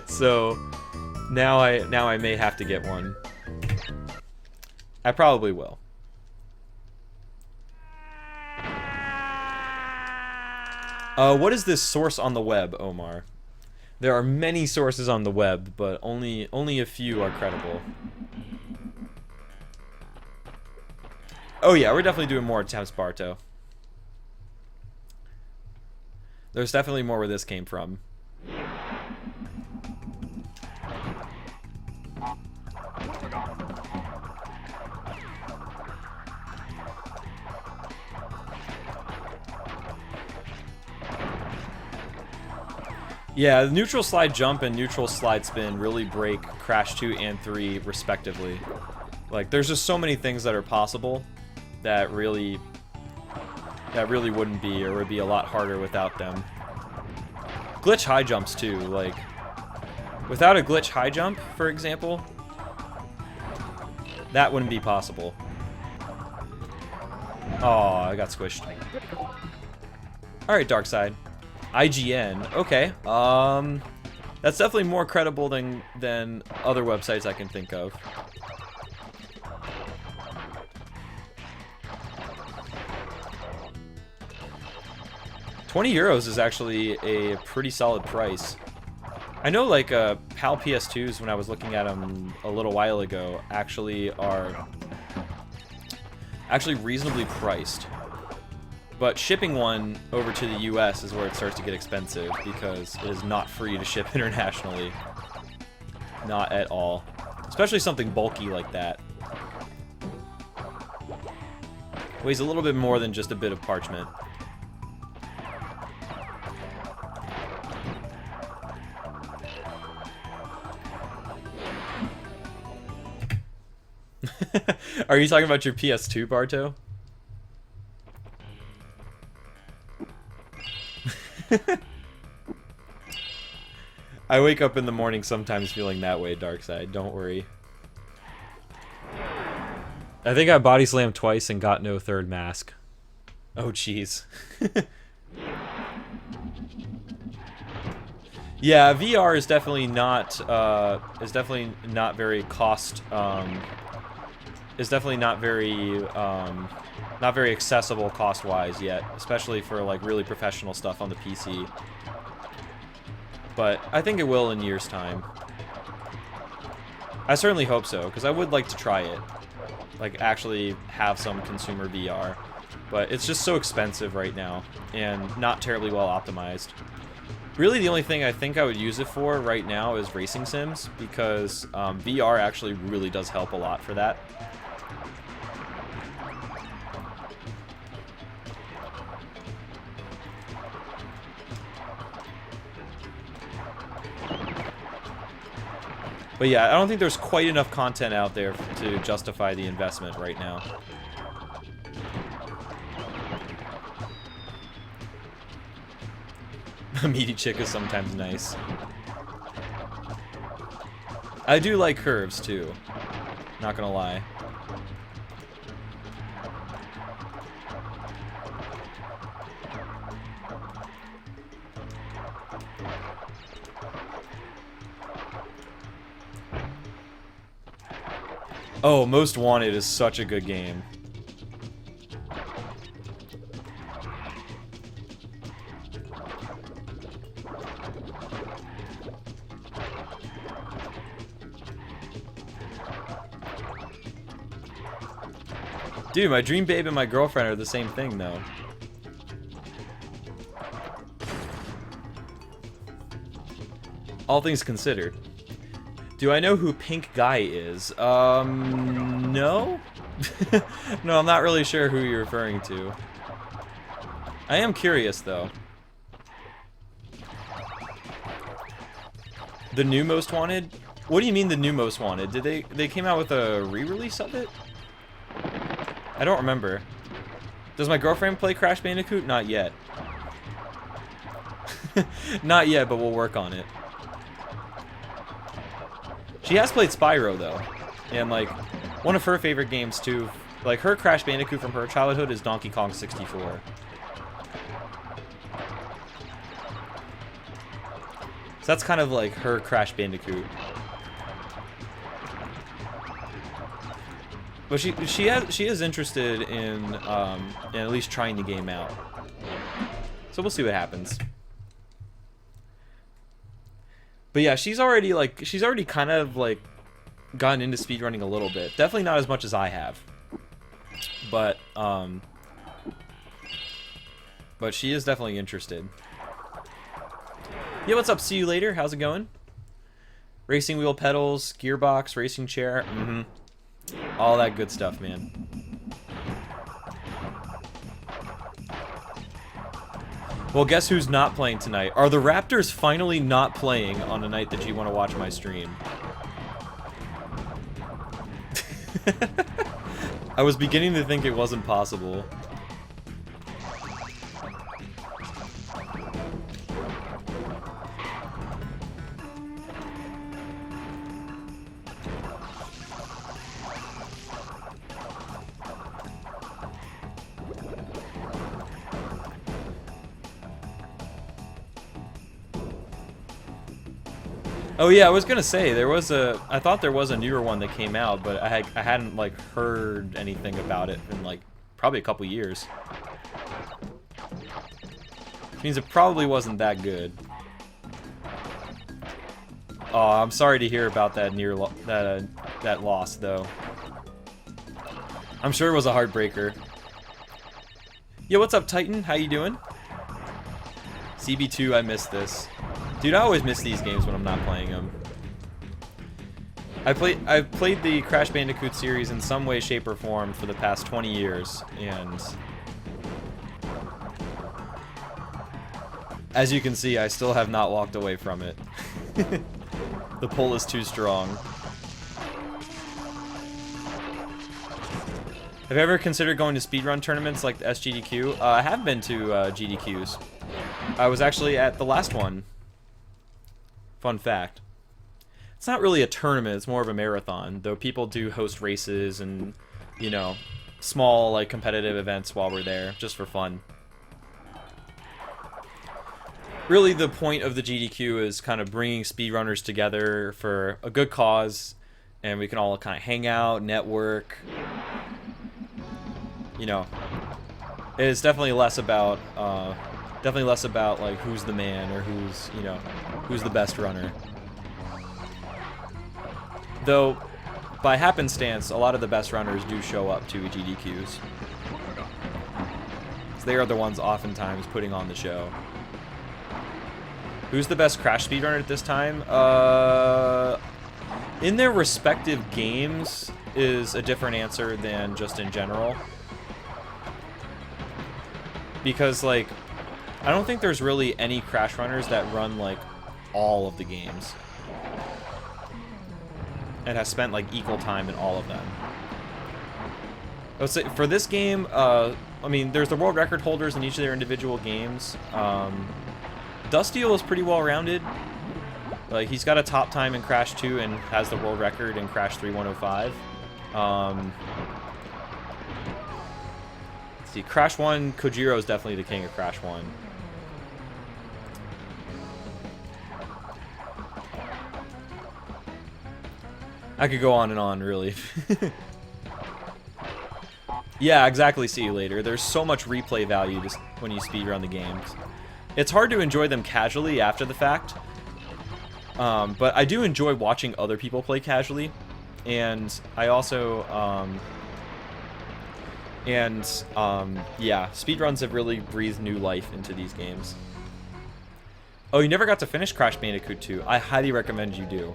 So now I may have to get one. I probably will. What is this source on the web, Omar? There are many sources on the web, but only a few are credible. Oh yeah, we're definitely doing more attempts, Barto. There's definitely more where this came from. Yeah, the neutral slide jump and neutral slide spin really break Crash 2 and 3 respectively. Like, there's just so many things that are possible that really wouldn't be, or would be a lot harder without them. Glitch high jumps too, like, without a glitch high jump, for example, that wouldn't be possible. Oh, I got squished. Alright, Dark Side. IGN, okay. That's definitely more credible than other websites I can think of. €20 is actually a pretty solid price. I know, like, PAL PS2s, when I was looking at them a little while ago, actually are reasonably priced. But shipping one over to the US is where it starts to get expensive, because it is not free to ship internationally. Not at all. Especially something bulky like that. Weighs a little bit more than just a bit of parchment. Are you talking about your PS2, Barto? I wake up in the morning sometimes feeling that way, Darkside. Don't worry. I think I body slammed twice and got no third mask. Oh, jeez. Yeah, VR is definitely not very cost. Is definitely not very accessible cost-wise yet, especially for like really professional stuff on the PC. But I think it will in years' time. I certainly hope so, because I would like to try it. Like, actually have some consumer VR. But it's just so expensive right now, and not terribly well optimized. Really, the only thing I think I would use it for right now is racing sims, because VR actually really does help a lot for that. But yeah, I don't think there's quite enough content out there to justify the investment right now. A meaty chick is sometimes nice. I do like curves too, not gonna lie. Oh, Most Wanted is such a good game. Dude, my dream babe and my girlfriend are the same thing, though. All things considered. Do I know who Pink Guy is? No? No, I'm not really sure who you're referring to. I am curious, though. The new Most Wanted? What do you mean the new Most Wanted? Did they came out with a re-release of it? I don't remember. Does my girlfriend play Crash Bandicoot? Not yet. Not yet, but we'll work on it. She has played Spyro, though. And, like, one of her favorite games, too. Like, her Crash Bandicoot from her childhood is Donkey Kong 64. So that's kind of like her Crash Bandicoot. But she is interested in at least trying the game out. So we'll see what happens. But yeah, she's already kind of like gotten into speedrunning a little bit. Definitely not as much as I have. But she is definitely interested. Yeah, what's up? See you later. How's it going? Racing wheel pedals, gearbox, racing chair. All that good stuff, man. Well, guess who's not playing tonight? Are the Raptors finally not playing on a night that you want to watch my stream? I was beginning to think it wasn't possible. Oh yeah, I was gonna say I thought there was a newer one that came out, but I hadn't like heard anything about it in like probably a couple years. Which means it probably wasn't that good. Oh, I'm sorry to hear about that that loss though. I'm sure it was a heartbreaker. Yo, what's up, Titan? How you doing? CB2, I missed this. Dude, I always miss these games when I'm not playing them. I've played the Crash Bandicoot series in some way, shape, or form for the past 20 years, and as you can see, I still have not walked away from it. The pull is too strong. Have you ever considered going to speedrun tournaments like the SGDQ? I have been to GDQs. I was actually at the last one. Fun fact. It's not really a tournament, it's more of a marathon, though people do host races and, you know, small, like, competitive events while we're there, just for fun. Really, the point of the GDQ is kind of bringing speedrunners together for a good cause, and we can all kind of hang out, network. You know, it's definitely less about, like, who's the man or who's, you know, who's the best runner. Though, by happenstance, a lot of the best runners do show up to GDQs. So they are the ones oftentimes putting on the show. Who's the best Crash speedrunner at this time? In their respective games is a different answer than just in general. Because, like, I don't think there's really any Crash runners that run, like, all of the games. And has spent, like, equal time in all of them. I would say, for this game, I mean, there's the world record holders in each of their individual games. Dustiel is pretty well-rounded. Like, he's got a top time in Crash 2 and has the world record in Crash 3 105. Let's see, Crash 1, Kojiro is definitely the king of Crash 1. I could go on and on, really. Yeah, exactly, see you later. There's so much replay value just when you speedrun the games. It's hard to enjoy them casually after the fact. But I do enjoy watching other people play casually. And I also, yeah, speedruns have really breathed new life into these games. Oh, you never got to finish Crash Bandicoot 2. I highly recommend you do.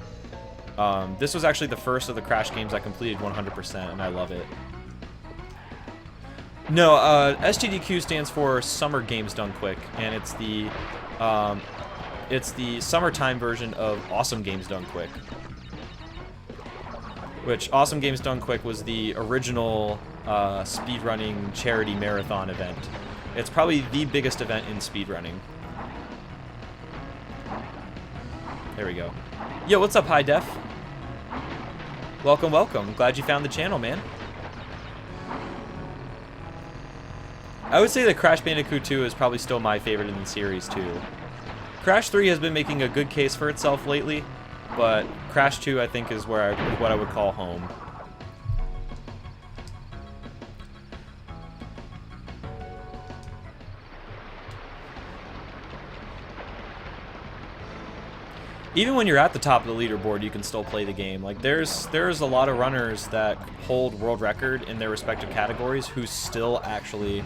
This was actually the first of the Crash games I completed 100%, and I love it. No, SGDQ stands for Summer Games Done Quick, and it's the summertime version of Awesome Games Done Quick. Which, Awesome Games Done Quick was the original speedrunning charity marathon event. It's probably the biggest event in speedrunning. There we go. Yo, what's up, High Def? Welcome, welcome. Glad you found the channel, man. I would say that Crash Bandicoot 2 is probably still my favorite in the series, too. Crash 3 has been making a good case for itself lately, but Crash 2 I think is what I would call home. Even when you're at the top of the leaderboard, you can still play the game. Like there's a lot of runners that hold world record in their respective categories who still actually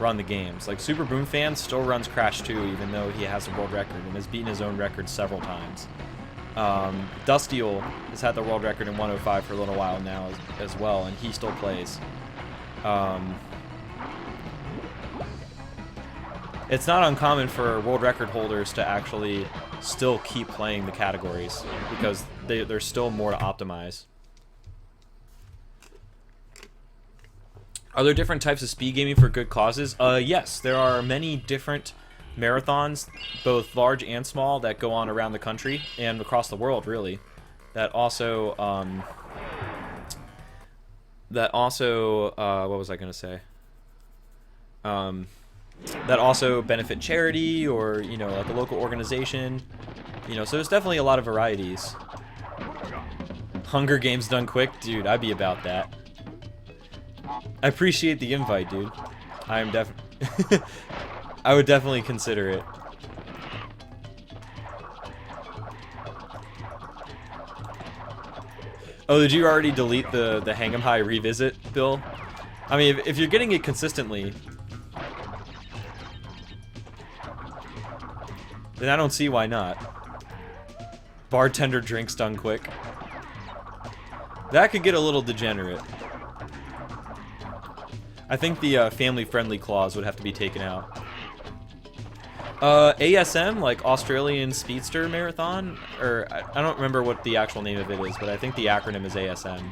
run the games. Like Super Boom Fan still runs Crash 2 even though he has a world record and has beaten his own record several times. Dustiel has had the world record in 105 for a little while now as well, and he still plays. It's not uncommon for world record holders to actually still keep playing the categories because there's still more to optimize. Are there different types of speed gaming for good causes? Yes, there are many different marathons, both large and small, that go on around the country and across the world, really. That also, what was I gonna say? That also benefit charity or, you know, like a local organization. You know, so there's definitely a lot of varieties. Hunger Games done quick? Dude, I'd be about that. I appreciate the invite, dude. I am I would definitely consider it. Oh, did you already delete the Hang 'em High revisit, Bill? I mean, if you're getting it consistently, then I don't see why not. Bartender drinks done quick. That could get a little degenerate. I think the family-friendly clause would have to be taken out. ASM, like Australian Speedster Marathon, or I don't remember what the actual name of it is, but I think the acronym is ASM.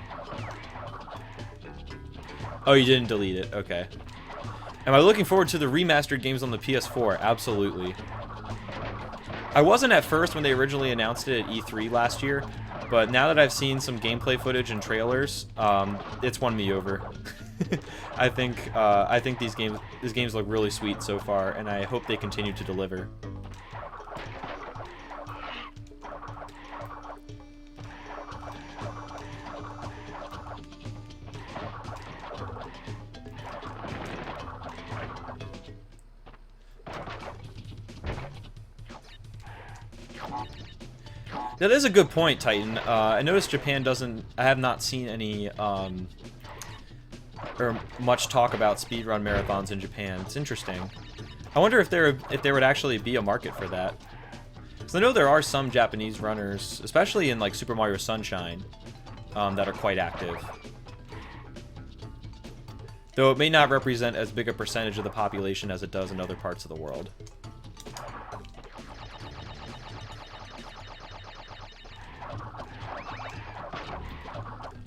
Oh, you didn't delete it. Okay. Am I looking forward to the remastered games on the PS4? Absolutely. I wasn't at first when they originally announced it at E3 last year, but now that I've seen some gameplay footage and trailers, it's won me over. I think these games look really sweet so far, and I hope they continue to deliver. That is a good point, Titan. I noticed Japan doesn't... I have not seen any, or much talk about speedrun marathons in Japan. It's interesting. I wonder if there would actually be a market for that. Because I know there are some Japanese runners, especially in, like, Super Mario Sunshine, that are quite active. Though it may not represent as big a percentage of the population as it does in other parts of the world.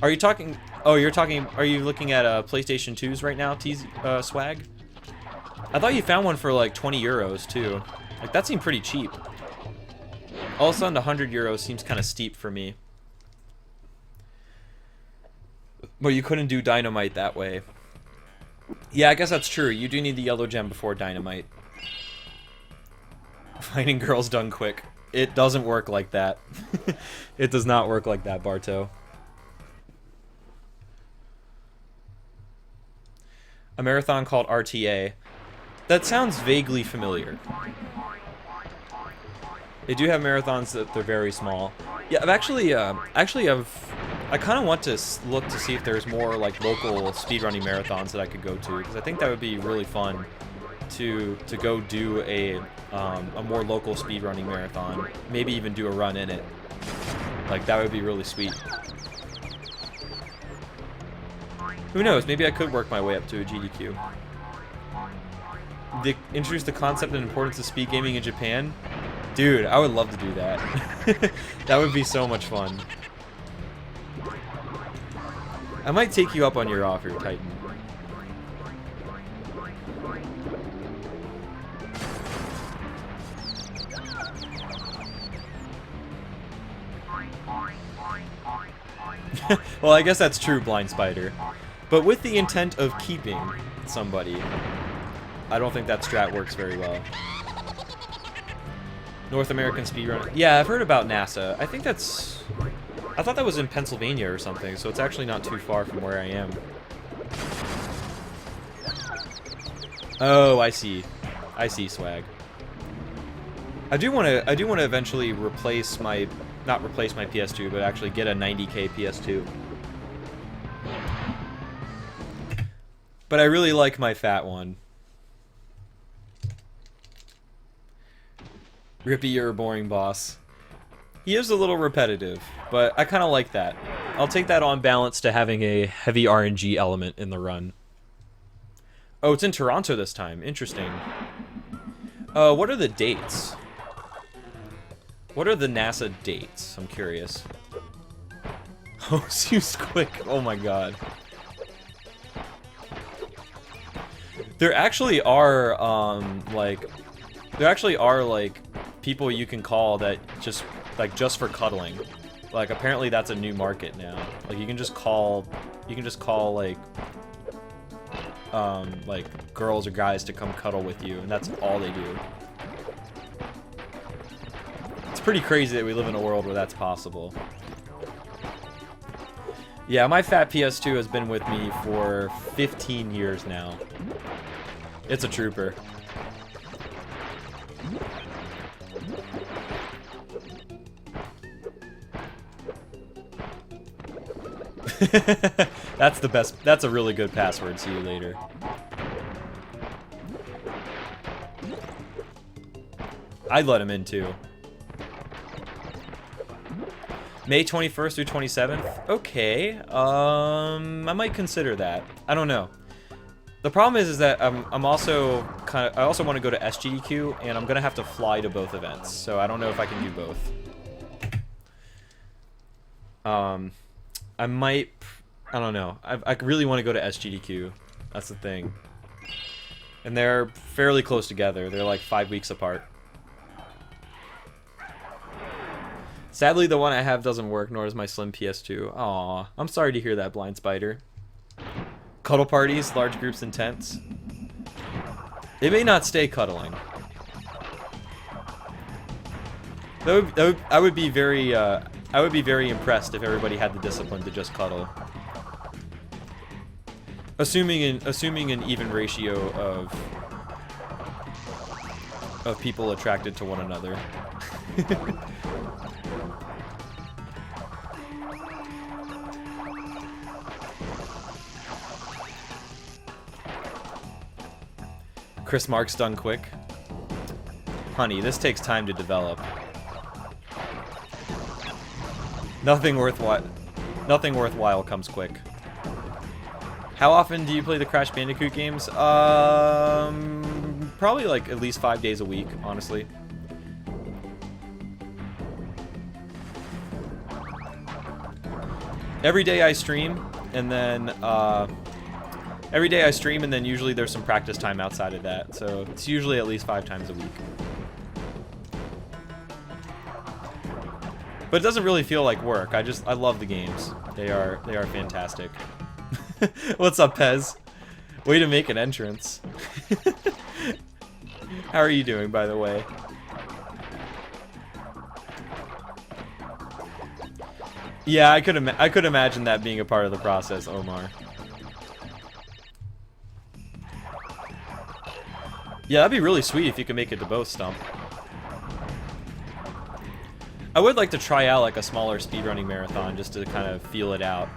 Are you talking... Oh, you're talking... Are you looking at PlayStation 2s right now, Swag? I thought you found one for like 20 euros, too. Like, that seemed pretty cheap. All of a sudden, 100 euros seems kind of steep for me. But you couldn't do Dynamite that way. Yeah, I guess that's true. You do need the yellow gem before Dynamite. Finding girls done quick. It doesn't work like that. It does not work like that, Barto. A marathon called RTA. That sounds vaguely familiar. They do have marathons that they're very small. Yeah, I kind of want to look to see if there's more like local speedrunning marathons that I could go to, because I think that would be really fun to go do a more local speedrunning marathon. Maybe even do a run in it. Like, that would be really sweet. Who knows? Maybe I could work my way up to a GDQ. Introduce the concept and importance of speed gaming in Japan? Dude, I would love to do that. That would be so much fun. I might take you up on your offer, Titan. Well, I guess that's true, Blind Spider. But with the intent of keeping somebody, I don't think that strat works very well. North American Speedrun. Yeah, I've heard about NASA. I think that's... I thought that was in Pennsylvania or something, so it's actually not too far from where I am. Oh, I see. I see, swag. I do want to eventually replace my... Not replace my PS2, but actually get a 90K PS2. But I really like my fat one. Rippy, you're a boring boss. He is a little repetitive, but I kind of like that. I'll take that on balance to having a heavy RNG element in the run. Oh, it's in Toronto this time. Interesting. What are the dates? What are the NASA dates? I'm curious. Oh, seems quick. Oh my god. There actually are, people you can call that just for cuddling. Like, apparently that's a new market now. Like, you can just call, girls or guys to come cuddle with you, and that's all they do. It's pretty crazy that we live in a world where that's possible. Yeah, my fat PS2 has been with me for 15 years now. It's a trooper. That's the best. That's a really good password. See you later. I'd let him in too. May 21st through 27th? Okay. I might consider that. I don't know. The problem is that I'm also I also want to go to SGDQ, and I'm gonna have to fly to both events, so I don't know if I can do both. I might. I don't know. I really want to go to SGDQ. That's the thing. And they're fairly close together. They're like 5 weeks apart. Sadly, the one I have doesn't work, nor does my slim PS2. Aw, I'm sorry to hear that, Blind Spider. Cuddle parties, large groups and tents. They may not stay cuddling. I would be very impressed if everybody had the discipline to just cuddle. Assuming an even ratio of people attracted to one another. Chris Mark's done quick. Honey, this takes time to develop. Nothing worthwhile comes quick. How often do you play the Crash Bandicoot games? Probably like at least 5 days a week, honestly. Every day I stream, and then usually there's some practice time outside of that. So it's usually at least 5 times a week. But it doesn't really feel like work. I love the games. They are fantastic. What's up, Pez? Way to make an entrance. How are you doing, by the way? Yeah, I could imagine that being a part of the process, Omar. Yeah, that'd be really sweet if you could make it to both, Stump. I would like to try out like a smaller speedrunning marathon just to kind of feel it out.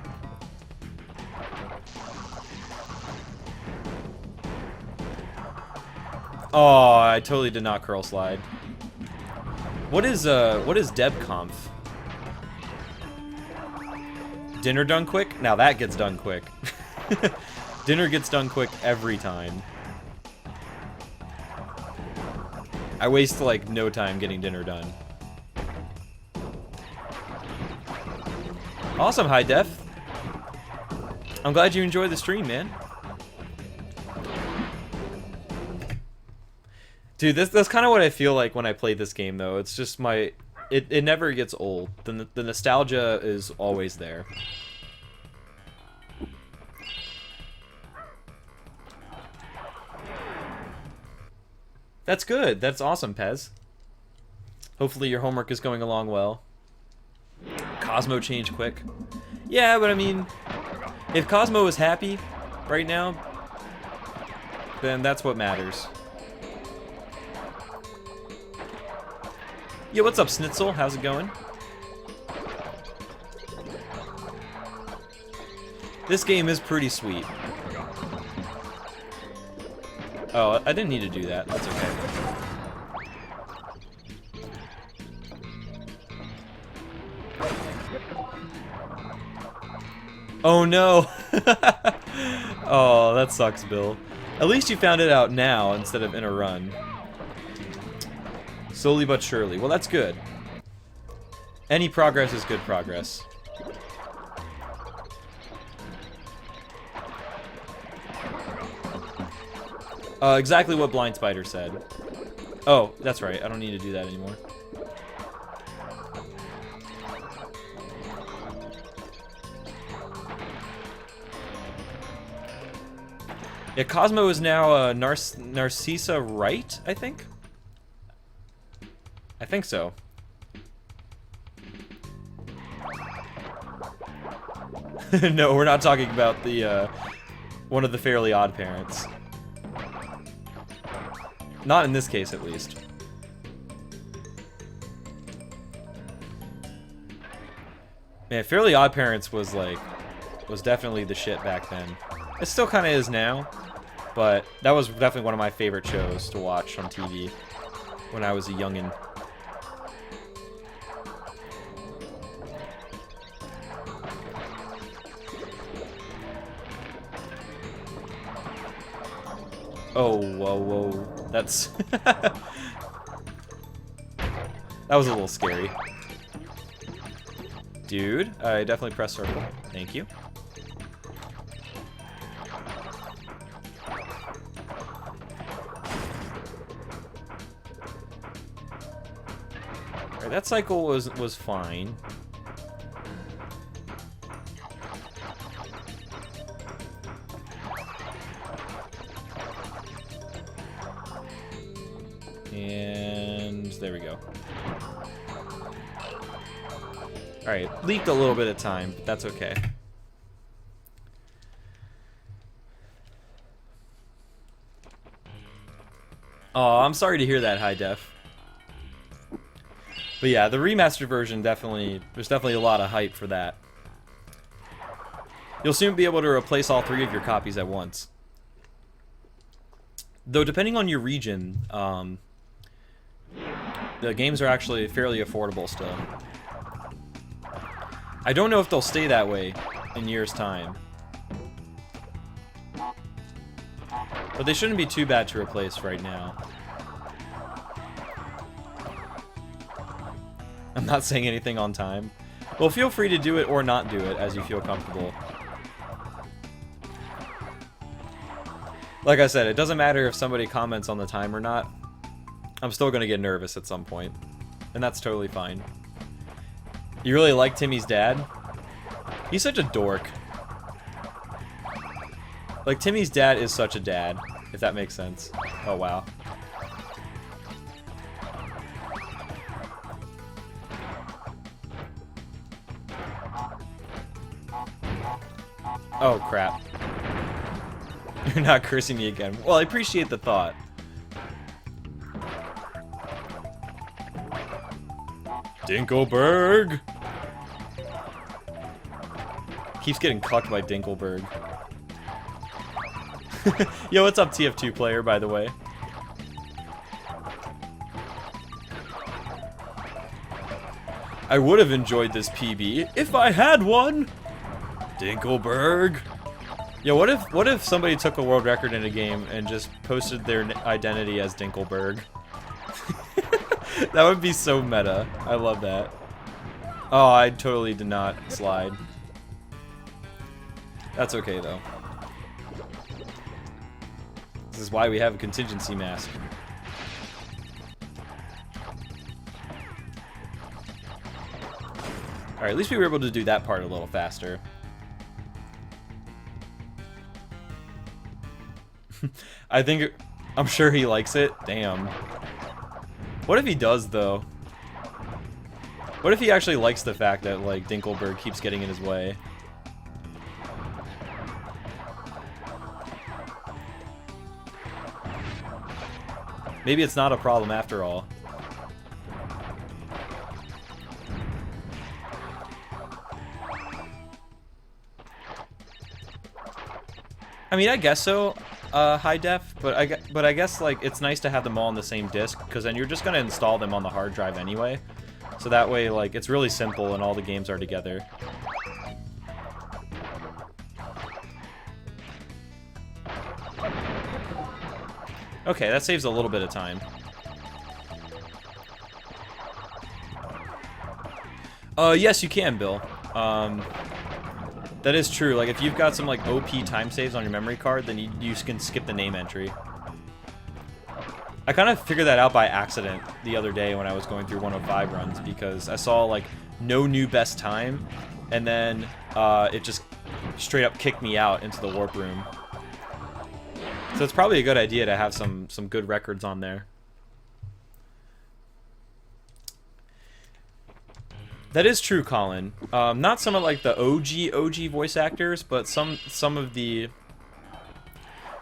Oh, I totally did not curl slide. What is DebConf? Dinner done quick? Now that gets done quick. Dinner gets done quick every time. I waste like no time getting dinner done. Awesome, High Def. I'm glad you enjoyed the stream, man. Dude, that's kind of what I feel like when I play this game, though. It's just it never gets old. The nostalgia is always there. That's good. That's awesome, Pez. Hopefully your homework is going along well. Cosmo changed quick. Yeah, but I mean, if Cosmo is happy right now, then that's what matters. Yo, what's up, Snitzel? How's it going? This game is pretty sweet. Oh, I didn't need to do that. That's okay. Oh no! Oh, that sucks, Bill. At least you found it out now instead of in a run. Slowly but surely. Well, that's good. Any progress is good progress. Exactly what Blind Spider said. Oh, that's right. I don't need to do that anymore. Yeah, Cosmo is now Narcissa Wright, I think? I think so. No, we're not talking about the, one of the Fairly Odd Parents. Not in this case, at least. Man, Fairly Odd Parents was, like, was definitely the shit back then. It still kind of is now, but that was definitely one of my favorite shows to watch on TV when I was a youngin'. Oh, whoa, whoa. That's... that was a little scary. Dude, I definitely pressed circle. Thank you. Alright, that cycle was fine. And there we go. Alright, leaked a little bit of time, but that's okay. Oh, I'm sorry to hear that, High Def. But yeah, the remastered version definitely, there's definitely a lot of hype for that. You'll soon be able to replace all 3 of your copies at once. Though depending on your region, the games are actually fairly affordable still. I don't know if they'll stay that way in years' time. But they shouldn't be too bad to replace right now. I'm not saying anything on time. Well, feel free to do it or not do it as you feel comfortable. Like I said, it doesn't matter if somebody comments on the time or not. I'm still gonna get nervous at some point. And that's totally fine. You really like Timmy's dad? He's such a dork. Like, Timmy's dad is such a dad, if that makes sense. Oh, wow. Oh, crap. You're not cursing me again. Well, I appreciate the thought. Dinkelberg! Keeps getting cucked by Dinkelberg. Yo, what's up, TF2 player, by the way? I would have enjoyed this PB if I had one! Dinkelberg! Yo, what if somebody took a world record in a game and just posted their identity as Dinkelberg? That would be so meta. I love that. Oh, I totally did not slide. That's okay, though. This is why we have a contingency mask. Alright, at least we were able to do that part a little faster. I'm sure he likes it. Damn. What if he does, though? What if he actually likes the fact that, like, Dinkelberg keeps getting in his way? Maybe it's not a problem after all. I mean, I guess so, high def, but I guess like it's nice to have them all on the same disc, because then you're just gonna install them on the hard drive anyway. So that way, like, it's really simple and all the games are together. Okay, that saves a little bit of time. Yes, you can, Bill. That is true. Like, if you've got some, like, OP time saves on your memory card, then you can skip the name entry. I kind of figured that out by accident the other day when I was going through 105 runs, because I saw, like, no new best time, and then it just straight up kicked me out into the warp room. So it's probably a good idea to have some good records on there. That is true, Colin. Not some of like the OG voice actors, but some of the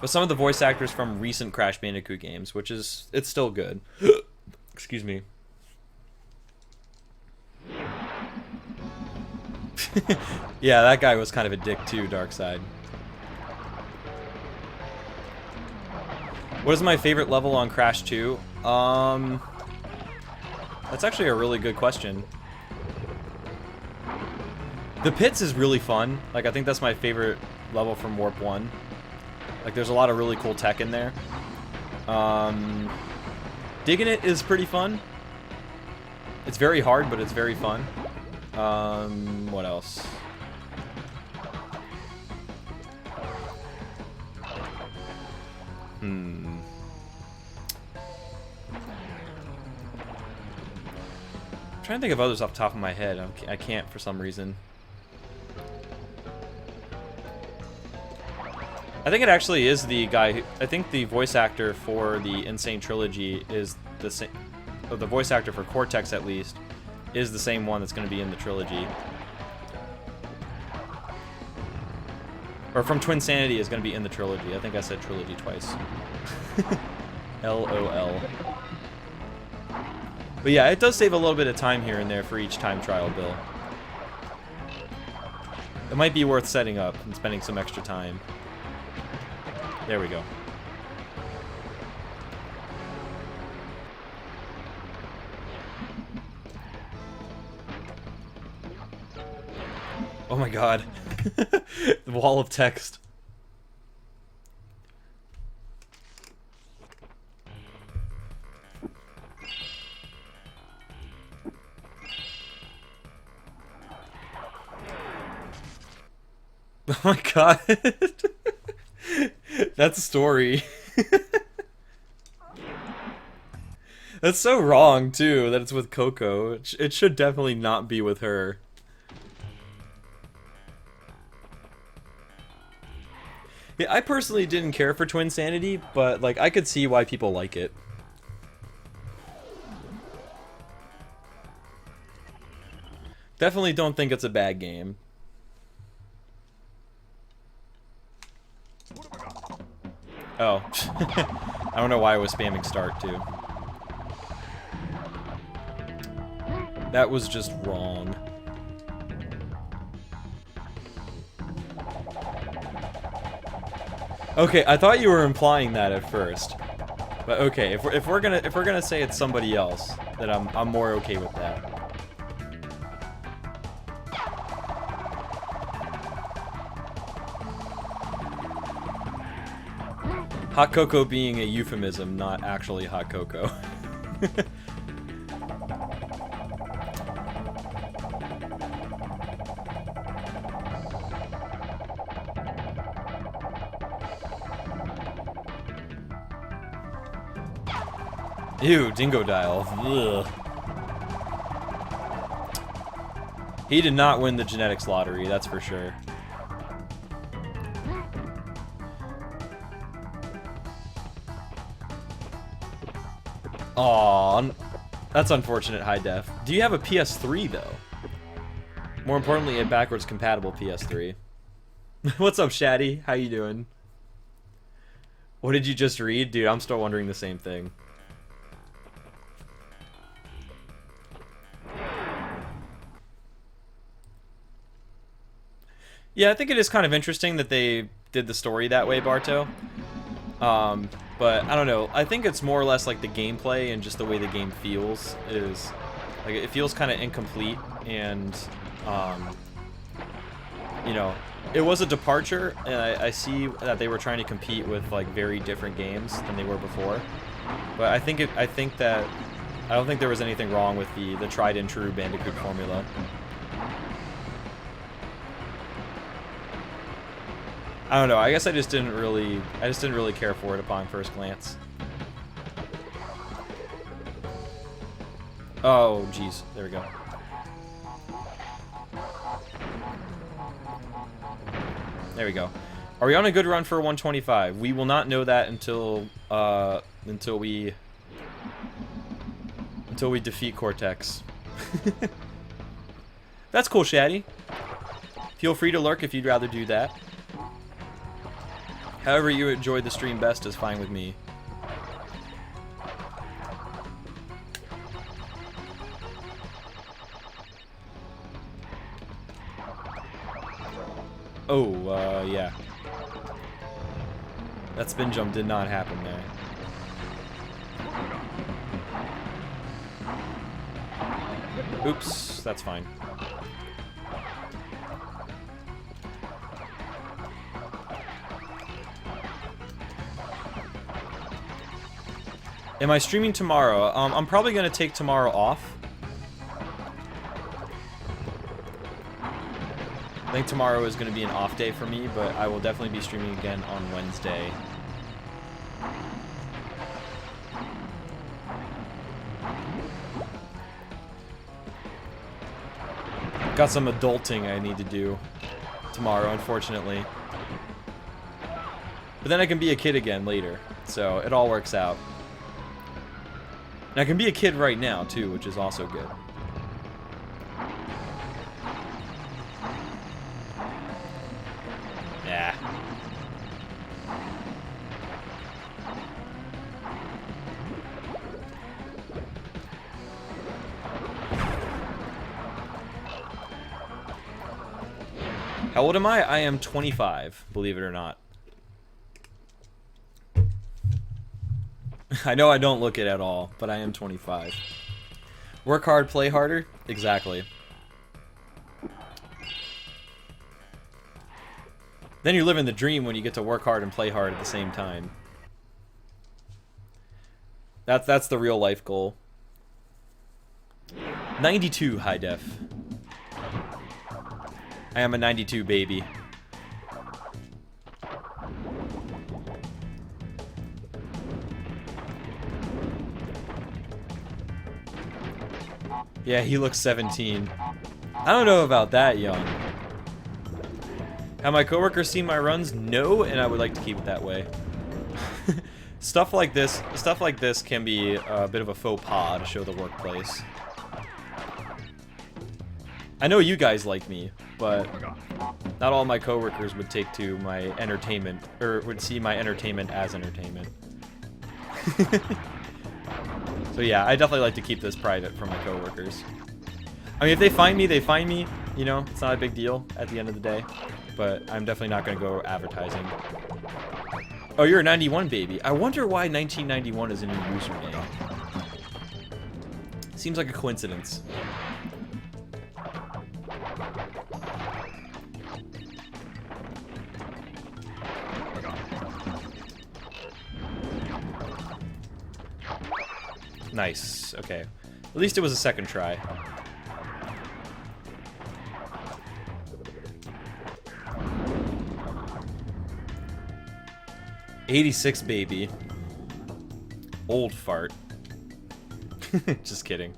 voice actors from recent Crash Bandicoot games, which is it's still good. Excuse me. Yeah, that guy was kind of a dick too, Darkside. What is my favorite level on Crash 2? That's actually a really good question. The pits is really fun. Like, I think that's my favorite level from Warp 1. Like, there's a lot of really cool tech in there. Digging It is pretty fun. It's very hard, but it's very fun. What else? I'm trying to think of others off the top of my head. I can't for some reason. I think it actually is the guy. I think the voice actor for the Insane Trilogy is the same. Or the voice actor for Cortex, at least, is the same one that's going to be in the trilogy. Or from Twinsanity is going to be in the trilogy. I think I said trilogy twice. LOL. But yeah, it does save a little bit of time here and there for each time trial, Bill. It might be worth setting up and spending some extra time. There we go. Oh my god. The wall of text. Oh my god. That's a story. That's so wrong, too, that it's with Coco. It should definitely not be with her. Yeah, I personally didn't care for Twinsanity, but, like, I could see why people like it. Definitely don't think it's a bad game. Oh. I don't know why I was spamming start, too. That was just wrong. Okay, I thought you were implying that at first. But okay, if we're gonna say it's somebody else, then I'm more okay with that. Hot cocoa being a euphemism, not actually hot cocoa. Ew, Dingo Dial. Ugh. He did not win the genetics lottery, that's for sure. Aww. That's unfortunate, high def. Do you have a PS3 though? More importantly, a backwards compatible PS3. What's up, Shaddy? How you doing? What did you just read? Dude, I'm still wondering the same thing. Yeah, I think it is kind of interesting that they did the story that way, Barto. But I don't know. I think it's more or less like the gameplay and just the way the game feels is like it feels kind of incomplete, and you know, it was a departure, and I see that they were trying to compete with like very different games than they were before. But I think that I don't think there was anything wrong with the tried and true Bandicoot formula. I don't know. I guess I just didn't really care for it upon first glance. Oh, jeez. There we go. There we go. Are we on a good run for 125? We will not know that until we defeat Cortex. That's cool, Shaddy. Feel free to lurk if you'd rather do that. However you enjoy the stream best is fine with me. Oh, yeah. That spin jump did not happen there. Oops, that's fine. Am I streaming tomorrow? I'm probably going to take tomorrow off. I think tomorrow is going to be an off day for me, but I will definitely be streaming again on Wednesday. Got some adulting I need to do tomorrow, unfortunately. But then I can be a kid again later, so it all works out. And I can be a kid right now, too, which is also good. Yeah. How old am I? I am 25, believe it or not. I know I don't look it at all, but I am 25. Work hard, play harder? Exactly. Then you're living the dream when you get to work hard and play hard at the same time. That's the real life goal. 92 high def. I am a 92 baby. Yeah, he looks 17. I don't know about that young. Have my coworkers seen my runs? No, and I would like to keep it that way. Stuff like this can be a bit of a faux pas to show the workplace. I know you guys like me, but not all my coworkers would take to my entertainment, or would see my entertainment as entertainment. So yeah, I definitely like to keep this private from my coworkers. I mean, if they find me, they find me. You know, it's not a big deal at the end of the day. But I'm definitely not going to go advertising. Oh, you're a 91 baby. I wonder why 1991 is in your username. Seems like a coincidence. Nice. Okay. At least it was a second try. '86 baby. Old fart. Just kidding.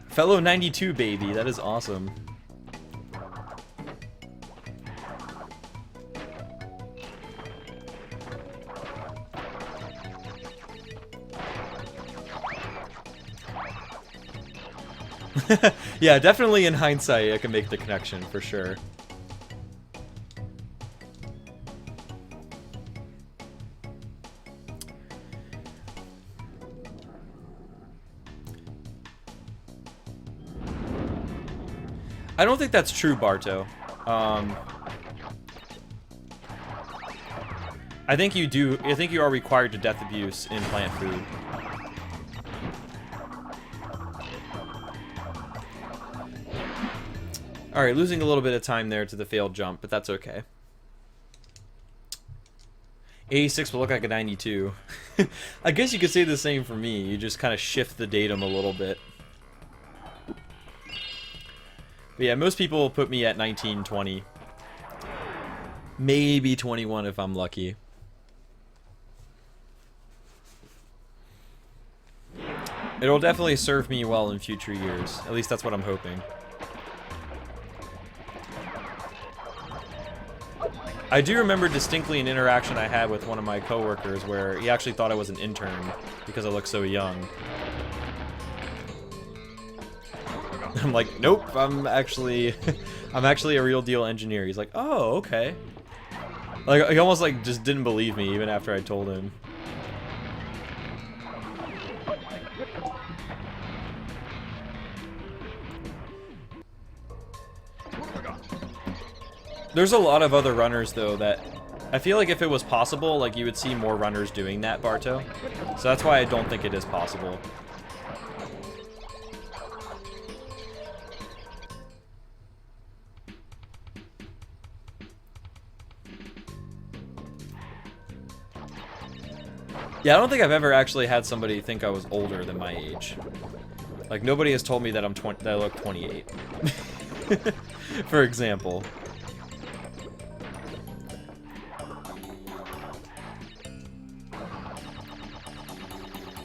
Fellow 92 baby. That is awesome. Yeah, definitely in hindsight, I can make the connection for sure. I don't think that's true, Barto. I think you do. I think you are required to death abuse in plant food. Alright, losing a little bit of time there to the failed jump, but that's okay. 86 will look like a 92. I guess you could say the same for me. You just kind of shift the datum a little bit. But yeah, most people put me at 19, 20. Maybe 21 if I'm lucky. It'll definitely serve me well in future years. At least that's what I'm hoping. I do remember distinctly an interaction I had with one of my coworkers where he actually thought I was an intern because I look so young. I'm like, nope, I'm actually a real deal engineer. He's like, oh, okay. Like, he almost like just didn't believe me even after I told him. There's a lot of other runners, though, that I feel like if it was possible, like, you would see more runners doing that, Barto. So that's why I don't think it is possible. Yeah, I don't think I've ever actually had somebody think I was older than my age. Like, nobody has told me that that I look 28. For example.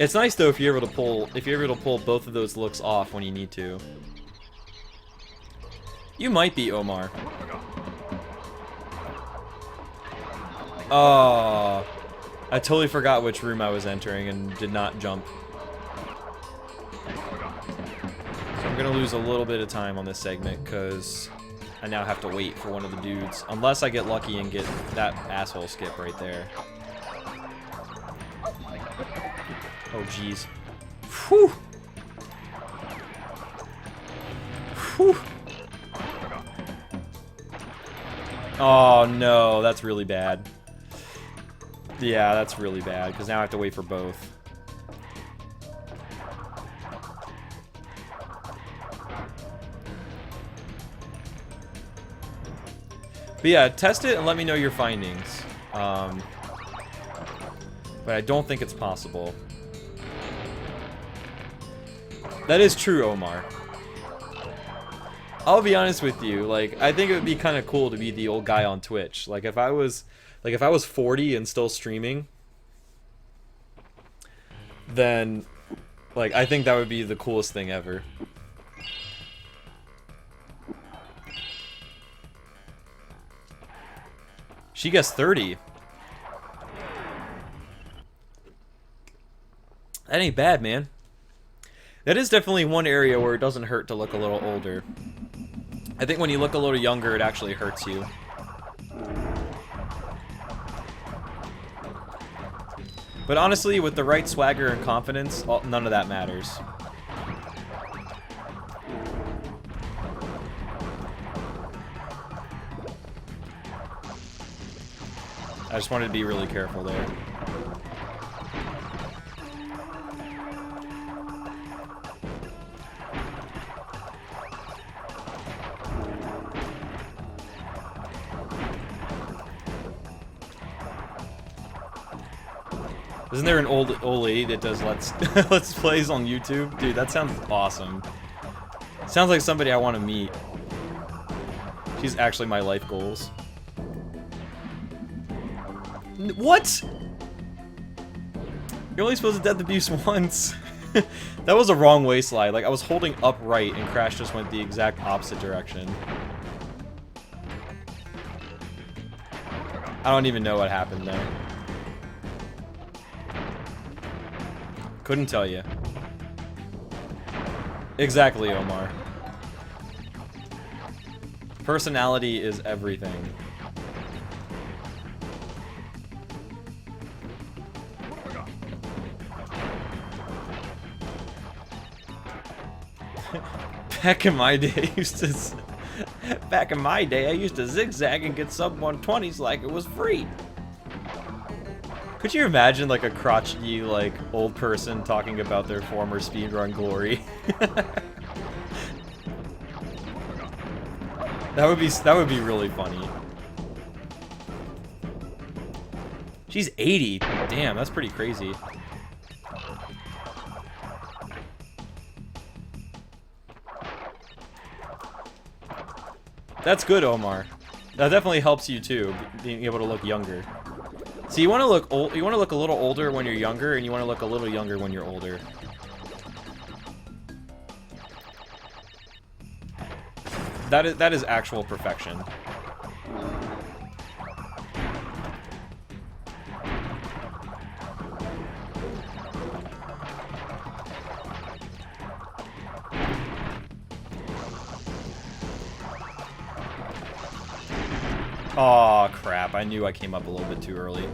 It's nice though if you're able to pull both of those looks off when you need to. You might be Omar. Oh, I totally forgot which room I was entering and did not jump. So I'm gonna lose a little bit of time on this segment because I now have to wait for one of the dudes. Unless I get lucky and get that asshole skip right there. Oh, jeez. Whew. Whew. Oh, no. That's really bad. Yeah, that's really bad, because now I have to wait for both. But yeah, test it and let me know your findings. But I don't think it's possible. That is true, Omar. I'll be honest with you, like, I think it would be kind of cool to be the old guy on Twitch. Like, if I was 40 and still streaming, then, like, I think that would be the coolest thing ever. She gets 30. That ain't bad, man. That is definitely one area where it doesn't hurt to look a little older. I think when you look a little younger, it actually hurts you. But honestly, with the right swagger and confidence, none of that matters. I just wanted to be really careful there. Isn't there an old lady that does let's plays on YouTube? Dude, that sounds awesome. Sounds like somebody I want to meet. She's actually my life goals. What? You're only supposed to death abuse once. That was a wrong way slide. Like, I was holding upright and Crash just went the exact opposite direction. I don't even know what happened there. Couldn't tell you. Exactly, Omar. Personality is everything. Back in my day, I used to zigzag and get sub 120s like it was free. Could you imagine like a crotchety like old person talking about their former speedrun glory? That would be really funny. She's 80. Damn, that's pretty crazy. That's good, Omar. That definitely helps you too, being able to look younger. So you want to look old. You want to look a little older when you're younger, and you want to look a little younger when you're older. That is actual perfection. Aw, crap. I knew I came up a little bit too early.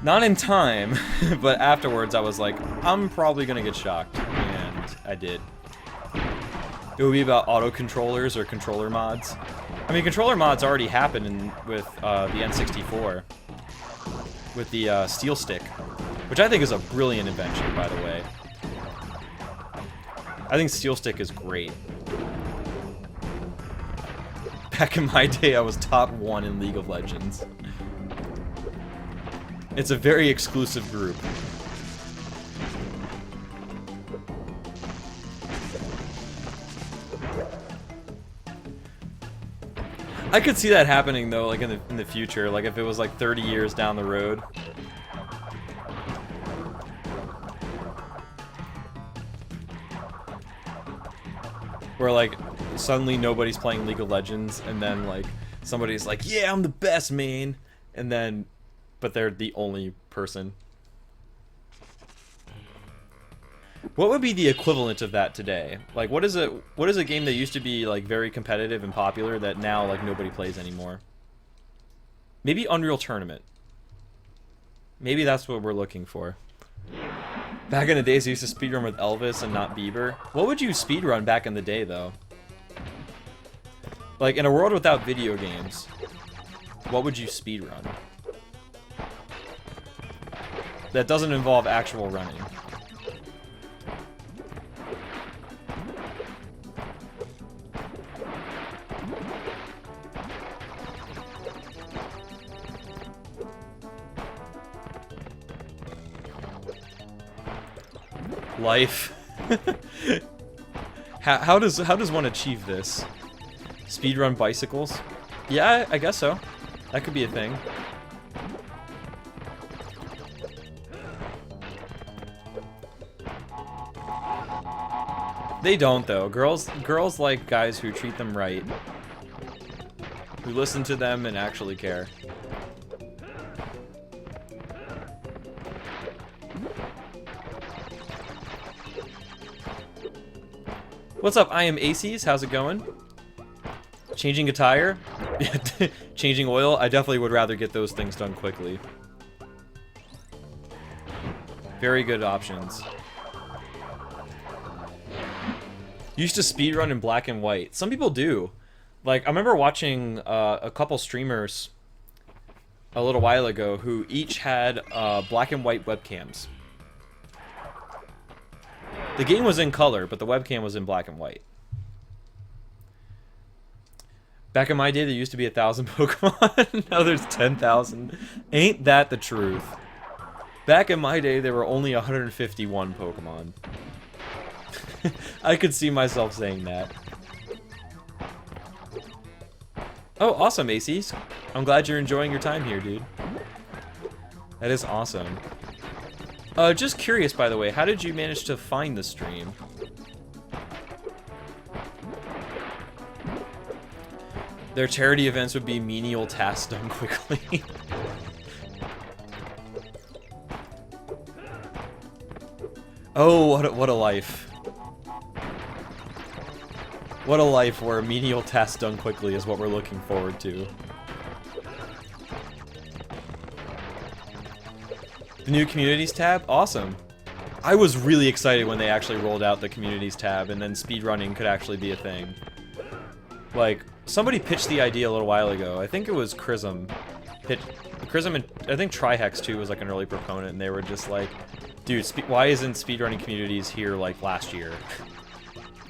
Not in time, but afterwards I was like, I'm probably gonna get shocked. And I did. It would be about auto controllers or controller mods. I mean, controller mods already happened with the N64. With the steel stick. Which I think is a brilliant invention, by the way. I think steel stick is great. Back in my day, I was top 1 in League of Legends. It's a very exclusive group. I could see that happening though, like in the future, like if it was like 30 years down the road. Where like suddenly nobody's playing League of Legends, and then like somebody's like, yeah, I'm the best, man, and then but they're the only person. What would be the equivalent of that today? Like what is a game that used to be like very competitive and popular that now like nobody plays anymore? Maybe Unreal Tournament. Maybe that's what we're looking for. Back in the days, I used to speedrun with Elvis and not Bieber. What would you speedrun back in the day, though? Like, in a world without video games, what would you speedrun? That doesn't involve actual running. Life. How does one achieve this? Speedrun bicycles? Yeah, I guess so. That could be a thing. They don't though. Girls like guys who treat them right. Who listen to them and actually care. What's up? I am Aces. How's it going? Changing a tire? Changing oil? I definitely would rather get those things done quickly. Very good options. Used to speedrun in black and white. Some people do. Like, I remember watching a couple streamers a little while ago who each had black and white webcams. The game was in color, but the webcam was in black and white. Back in my day, there used to be 1,000 Pokemon. Now there's 10,000. Ain't that the truth? Back in my day, there were only 151 Pokemon. I could see myself saying that. Oh, awesome, Aces. I'm glad you're enjoying your time here, dude. That is awesome. Just curious, by the way, how did you manage to find the stream? Their charity events would be menial tasks done quickly. Oh, what a life. What a life where menial tasks done quickly is what we're looking forward to. The new communities tab? Awesome. I was really excited when they actually rolled out the communities tab and then speedrunning could actually be a thing. Like, somebody pitched the idea a little while ago. I think it was Chrism. Chrism and I think Trihex too was like an early proponent, and they were just like, dude, why isn't speedrunning communities here like last year?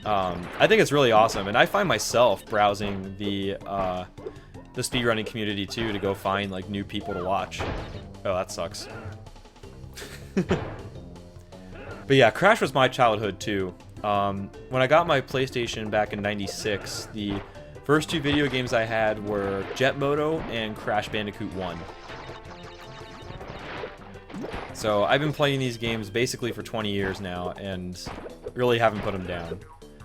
I think it's really awesome, and I find myself browsing the speedrunning community too to go find like new people to watch. Oh, that sucks. But yeah, Crash was my childhood too. When I got my PlayStation back in '96, the first two video games I had were Jet Moto and Crash Bandicoot 1. So I've been playing these games basically for 20 years now, and really haven't put them down.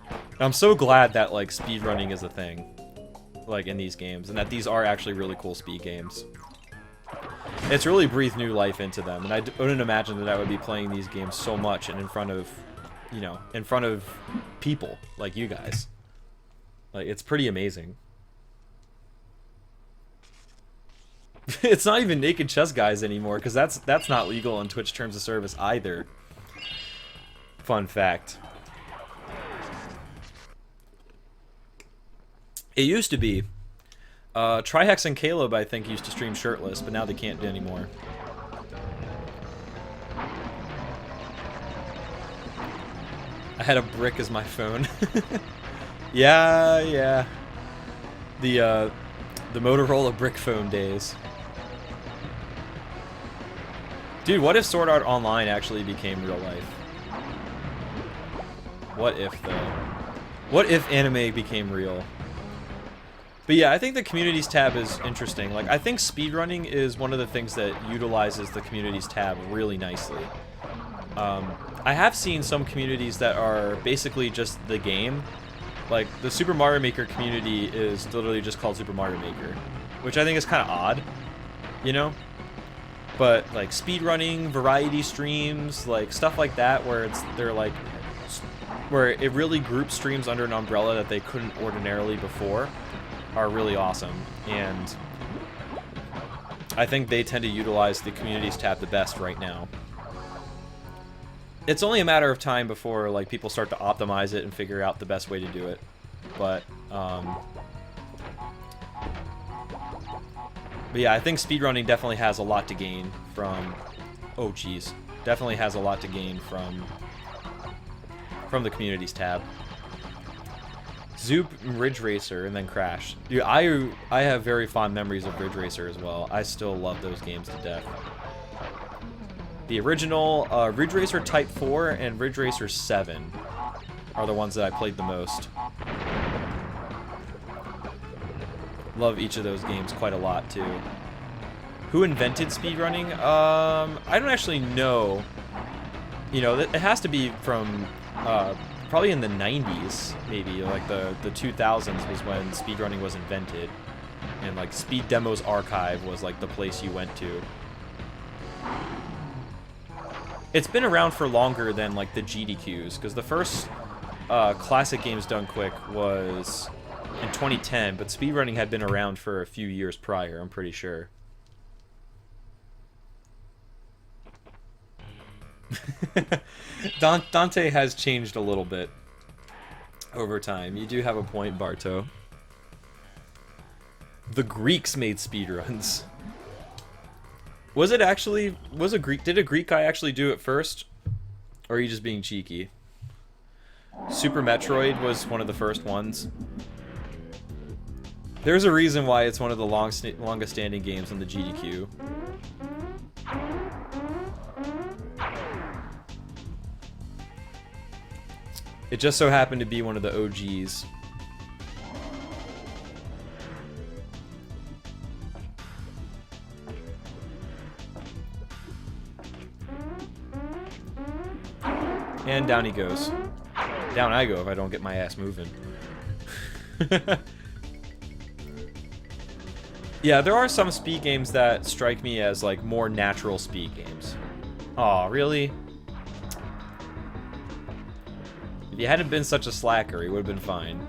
And I'm so glad that like speedrunning is a thing, like in these games, and that these are actually really cool speed games. It's really breathed new life into them, and I wouldn't imagine that I would be playing these games so much and in front of, you know, in front of people like you guys. Like, it's pretty amazing. It's not even naked chess guys anymore, because that's not legal on Twitch terms of service either. Fun fact. It used to be. Trihex and Caleb, I think, used to stream shirtless, but now they can't do anymore. I had a brick as my phone. Yeah. The Motorola brick phone days. Dude, what if Sword Art Online actually became real life? What if, though? What if anime became real? But yeah, I think the communities tab is interesting. Like, I think speedrunning is one of the things that utilizes the communities tab really nicely. I have seen some communities that are basically just the game. Like, the Super Mario Maker community is literally just called Super Mario Maker, which I think is kind of odd, you know? But, like, speedrunning, variety streams, like, stuff like that, where where it really groups streams under an umbrella that they couldn't ordinarily before, are really awesome. And I think they tend to utilize the communities tab the best right now. It's only a matter of time before like people start to optimize it and figure out the best way to do it. But yeah, I think speedrunning definitely has a lot to gain from... Oh, geez. Definitely has a lot to gain from the communities tab. Zoop, Ridge Racer, and then Crash. Dude, I have very fond memories of Ridge Racer as well. I still love those games to death. The original Ridge Racer Type 4 and Ridge Racer 7 are the ones that I played the most. Love each of those games quite a lot, too. Who invented speedrunning? I don't actually know. You know, it has to be from... probably in the 90s, maybe, like the 2000s was when speedrunning was invented. And like Speed Demos Archive was like the place you went to. It's been around for longer than like the GDQs, because the first classic games done quick was in 2010, but speedrunning had been around for a few years prior, I'm pretty sure. Dante has changed a little bit over time. You do have a point, Barto. The Greeks made speedruns. Was it actually... Did a Greek guy actually do it first? Or are you just being cheeky? Super Metroid was one of the first ones. There's a reason why it's one of the longest standing games on the GDQ. It just so happened to be one of the OGs. And down he goes. Down I go if I don't get my ass moving. Yeah, there are some speed games that strike me as like more natural speed games. Aw, really? If you hadn't been such a slacker, he would have been fine.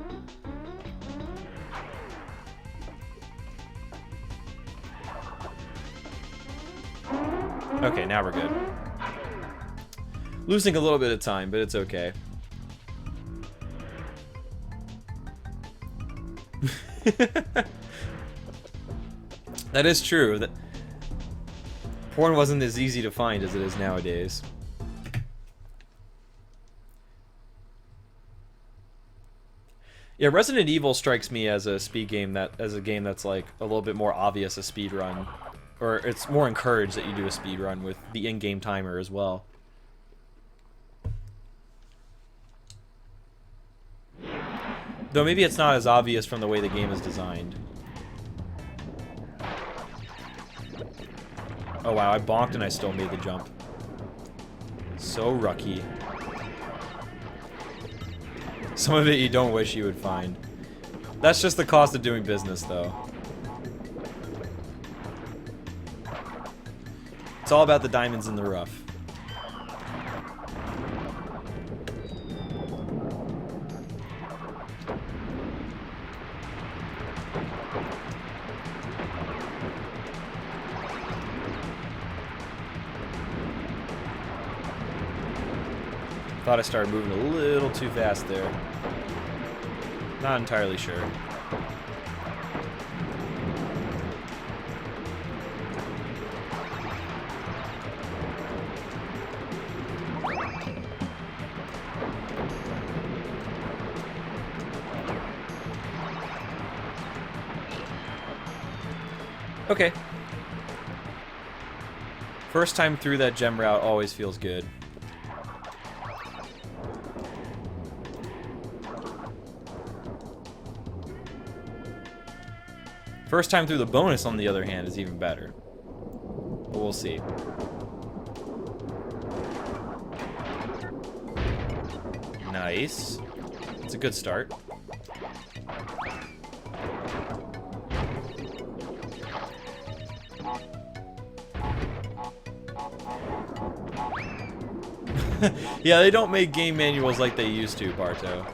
Okay, now we're good. Losing a little bit of time, but it's okay. That is true. That porn wasn't as easy to find as it is nowadays. Yeah, Resident Evil strikes me as a speed game as a game that's like a little bit more obvious a speed run, or it's more encouraged that you do a speed run with the in-game timer as well. Though maybe it's not as obvious from the way the game is designed. Oh wow, I bonked and I still made the jump. So rucky. Some of it you don't wish you would find. That's just the cost of doing business, though. It's all about the diamonds in the rough. Thought I started moving a little too fast there. Not entirely sure. Okay. First time through that gem route always feels good. First time through the bonus, on the other hand, is even better. But we'll see. Nice. It's a good start. Yeah, they don't make game manuals like they used to, Barto.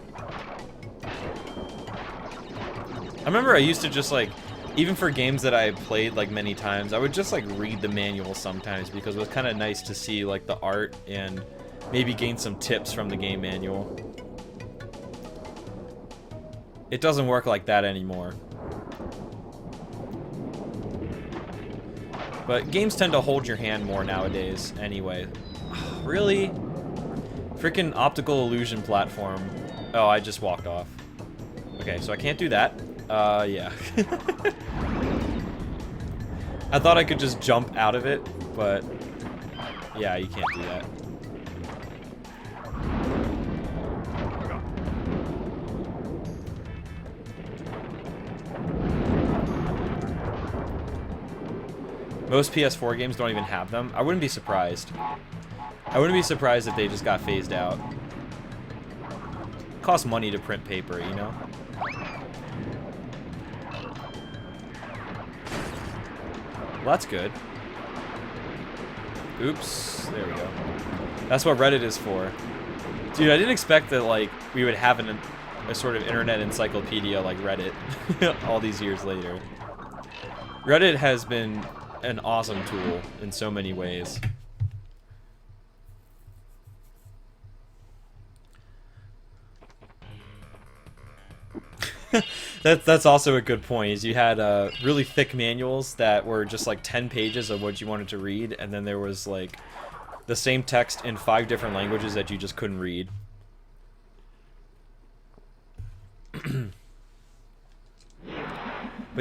I remember I used to just like, even for games that I played like many times, I would just like read the manual sometimes because it was kind of nice to see like the art and maybe gain some tips from the game manual. It doesn't work like that anymore. But games tend to hold your hand more nowadays anyway. Really? Freaking optical illusion platform. Oh, I just walked off. Okay, so I can't do that. Yeah. I thought I could just jump out of it, but yeah, you can't do that. Most PS4 games don't even have them. I wouldn't be surprised. I wouldn't be surprised if they just got phased out. It costs money to print paper, you know? Well, that's good. Oops. There we go. That's what Reddit is for. Dude, I didn't expect that, like, we would have a sort of internet encyclopedia like Reddit all these years later. Reddit has been an awesome tool in so many ways. That's also a good point, is you had really thick manuals that were just like 10 pages of what you wanted to read, and then there was like the same text in 5 different languages that you just couldn't read. But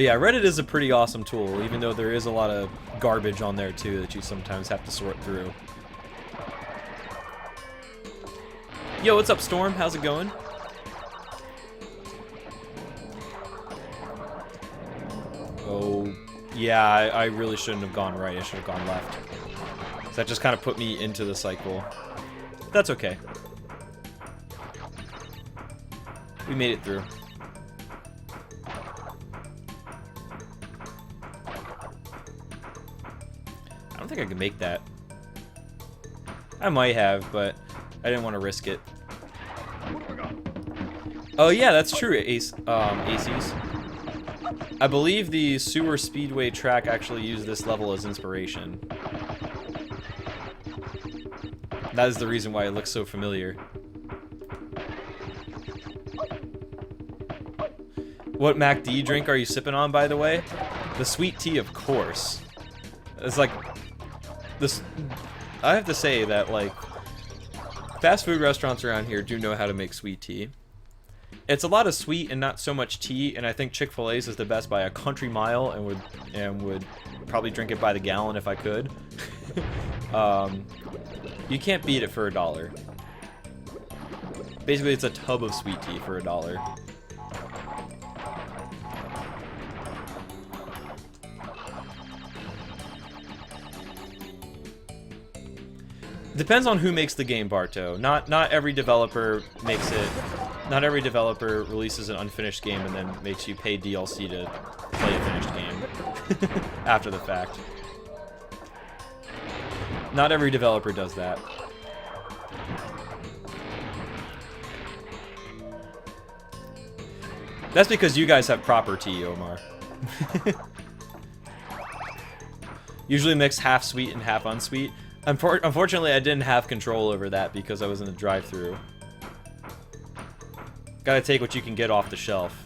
yeah, Reddit is a pretty awesome tool, even though there is a lot of garbage on there too that you sometimes have to sort through. Yo, what's up, Storm? How's it going? Oh, yeah, I really shouldn't have gone right. I should have gone left. So that just kind of put me into the cycle. That's okay. We made it through. I don't think I can make that. I might have, but I didn't want to risk it. Oh yeah, that's true, Aces. I believe the Sewer Speedway track actually used this level as inspiration. That is the reason why it looks so familiar. What MacD drink are you sipping on, by the way? The sweet tea, of course. It's like this. I have to say that, like, fast food restaurants around here do know how to make sweet tea. It's a lot of sweet and not so much tea, and I think Chick-fil-A's is the best by a country mile, and would probably drink it by the gallon if I could. You can't beat it for $1. Basically, it's a tub of sweet tea for $1. Depends on who makes the game, Barto. Not every developer makes it. Not every developer releases an unfinished game and then makes you pay DLC to play a finished game after the fact. Not every developer does that. That's because you guys have proper tea, Omar. Usually mix half sweet and half unsweet. Unfortunately, I didn't have control over that because I was in the drive-thru. Gotta take what you can get off the shelf.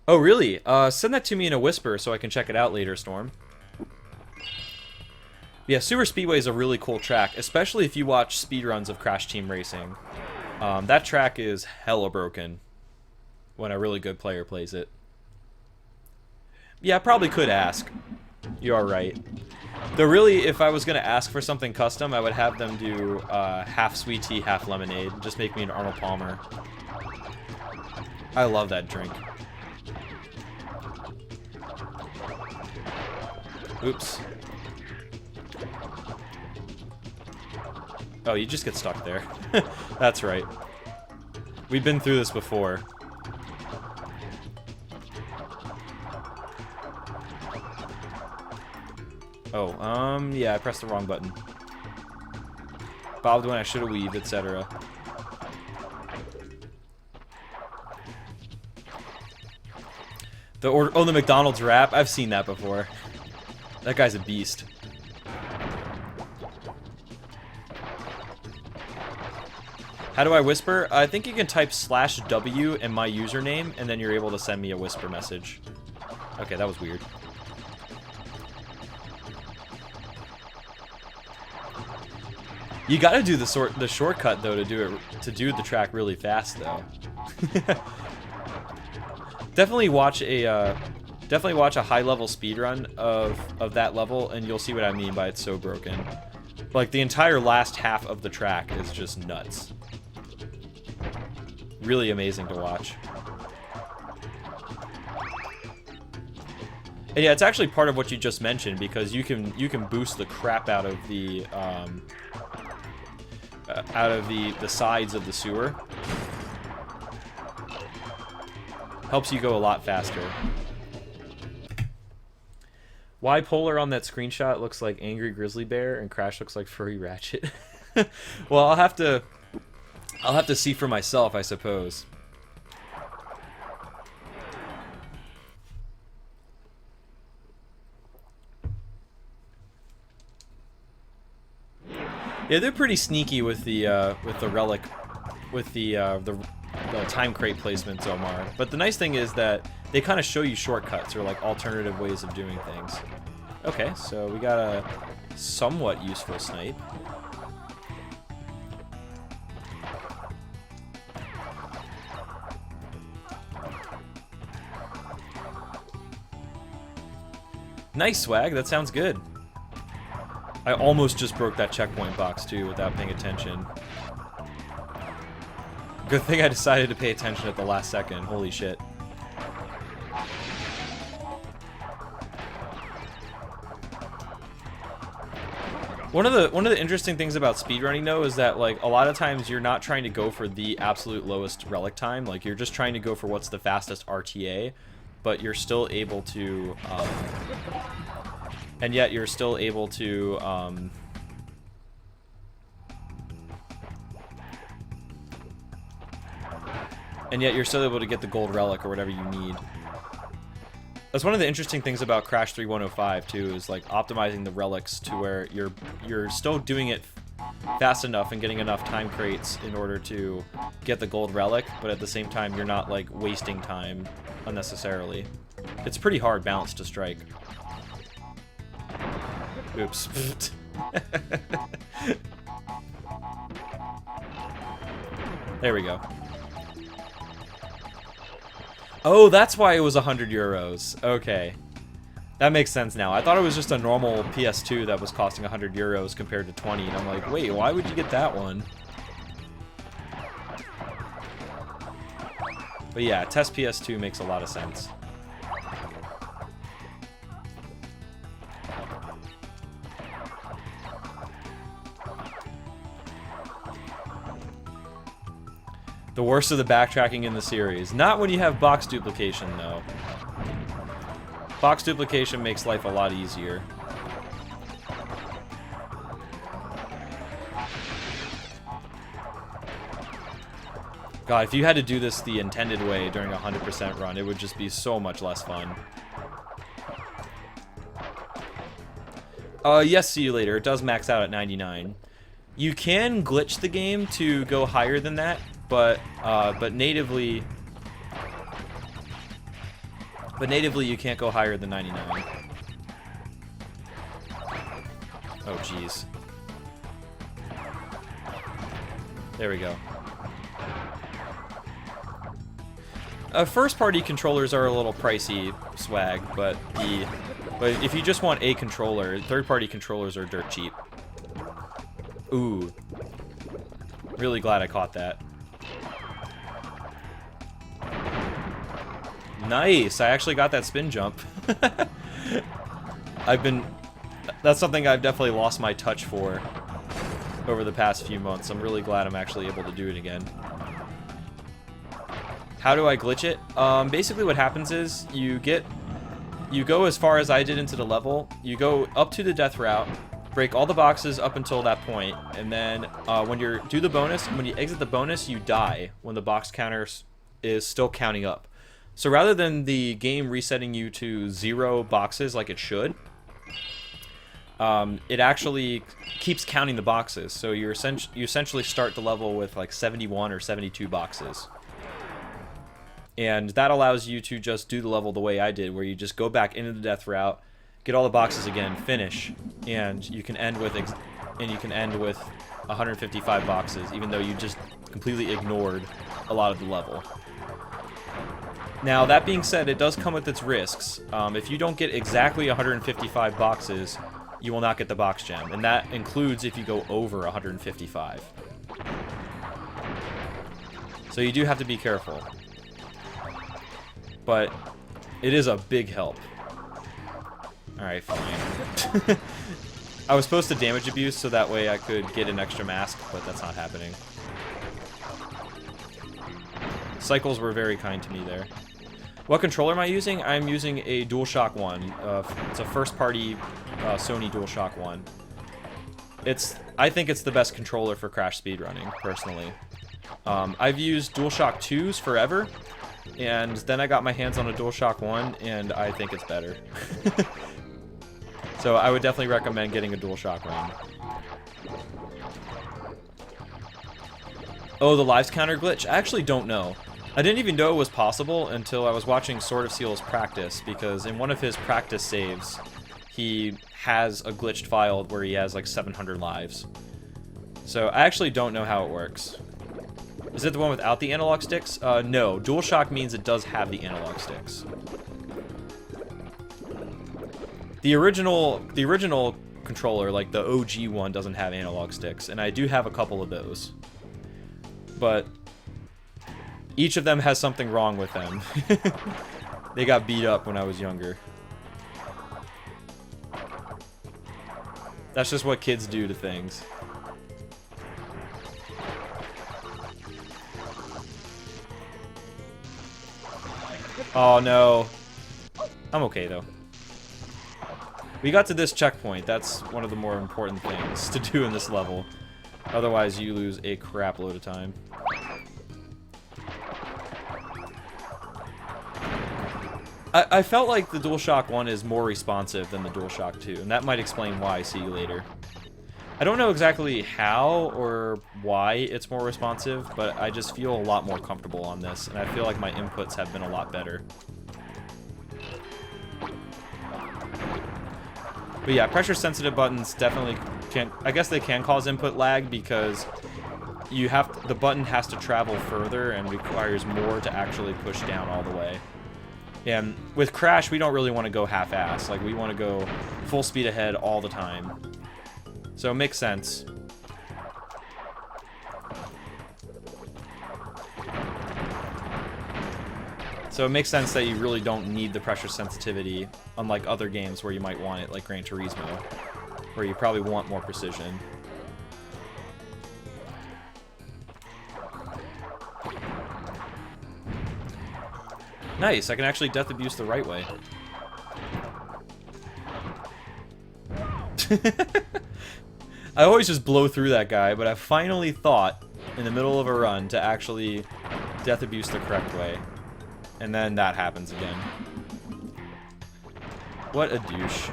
Oh, really? Send that to me in a whisper so I can check it out later, Storm. Yeah, Sewer Speedway is a really cool track, especially if you watch speedruns of Crash Team Racing. That track is hella broken when a really good player plays it. Yeah, I probably could ask. You are right. Though really, if I was going to ask for something custom, I would have them do half sweet tea, half lemonade. Just make me an Arnold Palmer. I love that drink. Oops. Oh, you just get stuck there. That's right. We've been through this before. Oh, yeah, I pressed the wrong button. Bobbed when I should have weaved, etc. The McDonald's rap? I've seen that before. That guy's a beast. How do I whisper? I think you can type /W and my username, and then you're able to send me a whisper message. Okay, that was weird. You gotta do the shortcut though to do the track really fast though. Definitely watch a high-level speedrun of that level, and you'll see what I mean by it's so broken. Like, the entire last half of the track is just nuts. Really amazing to watch. And yeah, it's actually part of what you just mentioned, because you can boost the crap out of the sides of the sewer. Helps you go a lot faster. Why Polar on that screenshot looks like Angry Grizzly Bear and Crash looks like Furry Ratchet? Well, I'll have to see for myself, I suppose. Yeah, they're pretty sneaky with the relic, with the time crate placements, Omar. But the nice thing is that they kind of show you shortcuts or like alternative ways of doing things. Okay, so we got a somewhat useful snipe. Nice, Swag. That sounds good. I almost just broke that checkpoint box, too, without paying attention. Good thing I decided to pay attention at the last second. Holy shit. One of the interesting things about speedrunning, though, is that, like, a lot of times you're not trying to go for the absolute lowest relic time. Like, you're just trying to go for what's the fastest RTA, but you're still able to, and yet you're still able to, and yet you're still able to get the gold relic or whatever you need. That's one of the interesting things about Crash 3 105 too, is like optimizing the relics to where you're still doing it fast enough and getting enough time crates in order to get the gold relic, but at the same time you're not like wasting time unnecessarily. It's pretty hard balance to strike. Oops. There we go. Oh, that's why it was 100 euros. Okay. That makes sense now. I thought it was just a normal PS2 that was costing 100 euros compared to 20, and I'm like, wait, why would you get that one? But yeah, test PS2 makes a lot of sense. The worst of the backtracking in the series. Not when you have box duplication, though. Box duplication makes life a lot easier. God, if you had to do this the intended way during a 100% run, it would just be so much less fun. Yes, see you later. It does max out at 99. You can glitch the game to go higher than that, but natively you can't go higher than 99. Oh jeez. There we go. First-party controllers are a little pricey swag, but if you just want a controller, third-party controllers are dirt cheap. Ooh. Really glad I caught that. Nice! I actually got that spin jump. That's something I've definitely lost my touch for over the past few months. I'm really glad I'm actually able to do it again. How do I glitch it? Basically what happens is you go as far as I did into the level, you go up to the death route, break all the boxes up until that point, and then when you do the bonus, when you exit the bonus, you die when the box counter is still counting up. So rather than the game resetting you to 0 boxes like it should, it actually keeps counting the boxes. So you essentially start the level with like 71 or 72 boxes. And that allows you to just do the level the way I did, where you just go back into the death route, get all the boxes again, finish, and you can end with 155 boxes, even though you just completely ignored a lot of the level. Now, that being said, it does come with its risks. If you don't get exactly 155 boxes, you will not get the box gem, and that includes if you go over 155. So you do have to be careful. But it is a big help. Alright, fine. I was supposed to damage abuse so that way I could get an extra mask, but that's not happening. Cycles were very kind to me there. What controller am I using? I'm using a DualShock 1. It's a first-party Sony DualShock 1. I think it's the best controller for Crash speedrunning, personally. I've used DualShock 2s forever, and then I got my hands on a DualShock 1, and I think it's better. So I would definitely recommend getting a DualShock 1. Oh, the lives counter glitch? I actually don't know. I didn't even know it was possible until I was watching Sword of Seal's practice, because in one of his practice saves, he has a glitched file where he has like 700 lives. So I actually don't know how it works. Is it the one without the analog sticks? No. DualShock means it does have the analog sticks. The original controller, like the OG one, doesn't have analog sticks, and I do have a couple of those. But each of them has something wrong with them. They got beat up when I was younger. That's just what kids do to things. Oh no. I'm okay though. We got to this checkpoint. That's one of the more important things to do in this level. Otherwise you lose a crap load of time. I felt like the DualShock 1 is more responsive than the DualShock 2, and that might explain why. See you later. I don't know exactly how or why it's more responsive, but I just feel a lot more comfortable on this, and I feel like my inputs have been a lot better. But yeah, pressure-sensitive buttons definitely can. I guess they can cause input lag because the button has to travel further and requires more to actually push down all the way. And with Crash, we don't really want to go half-ass. Like, we want to go full speed ahead all the time. So it makes sense. So it makes sense that you really don't need the pressure sensitivity, unlike other games where you might want it, like Gran Turismo, where you probably want more precision. Nice, I can actually death abuse the right way. I always just blow through that guy, but I finally thought, in the middle of a run, to actually death abuse the correct way. And then that happens again. What a douche.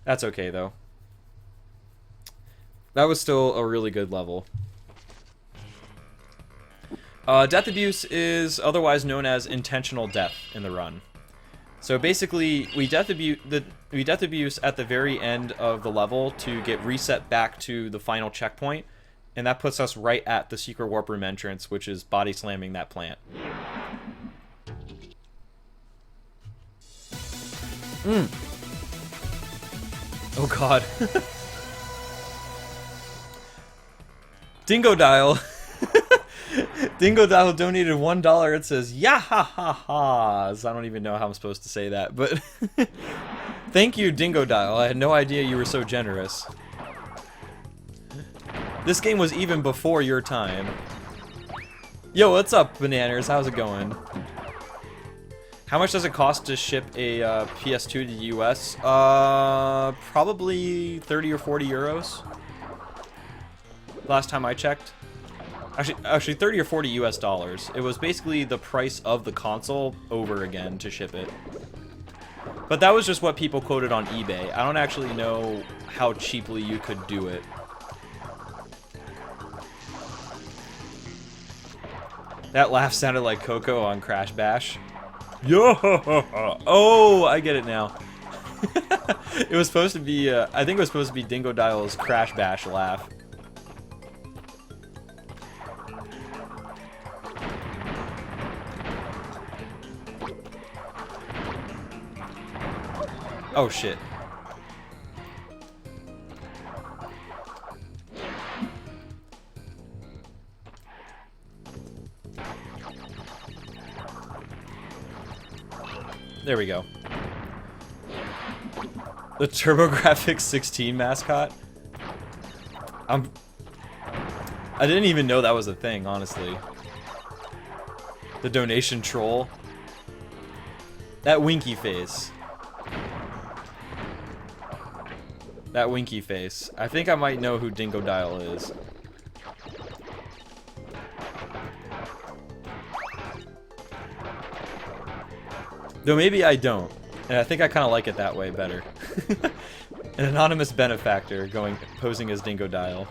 That's okay, though. That was still a really good level. Death abuse is otherwise known as intentional death in the run. So basically, we death abuse at the very end of the level to get reset back to the final checkpoint, and that puts us right at the secret warp room entrance, which is body slamming that plant. Oh god. Dingo Dial. Dingo Dial donated $1. It says, "Yeah ha ha ha." I don't even know how I'm supposed to say that, but thank you, Dingo Dial. I had no idea you were so generous. This game was even before your time. Yo, what's up, Bananas? How's it going? How much does it cost to ship a PS2 to the US? Probably 30 or 40 euros. Last time I checked. Actually 30 or 40 US dollars. It was basically the price of the console over again to ship it. But that was just what people quoted on eBay. I don't actually know how cheaply you could do it. That laugh sounded like Coco on Crash Bash. Yo! Oh, I get it now. It was supposed to be, I think it was supposed to be Dingo Dial's Crash Bash laugh. Oh shit. There we go. The TurboGrafx 16 mascot? I didn't even know that was a thing, honestly. The donation troll. That winky face. That winky face. I think I might know who Dingo Dial is. Though maybe I don't. And I think I kind of like it that way better. An anonymous benefactor posing as Dingo Dial.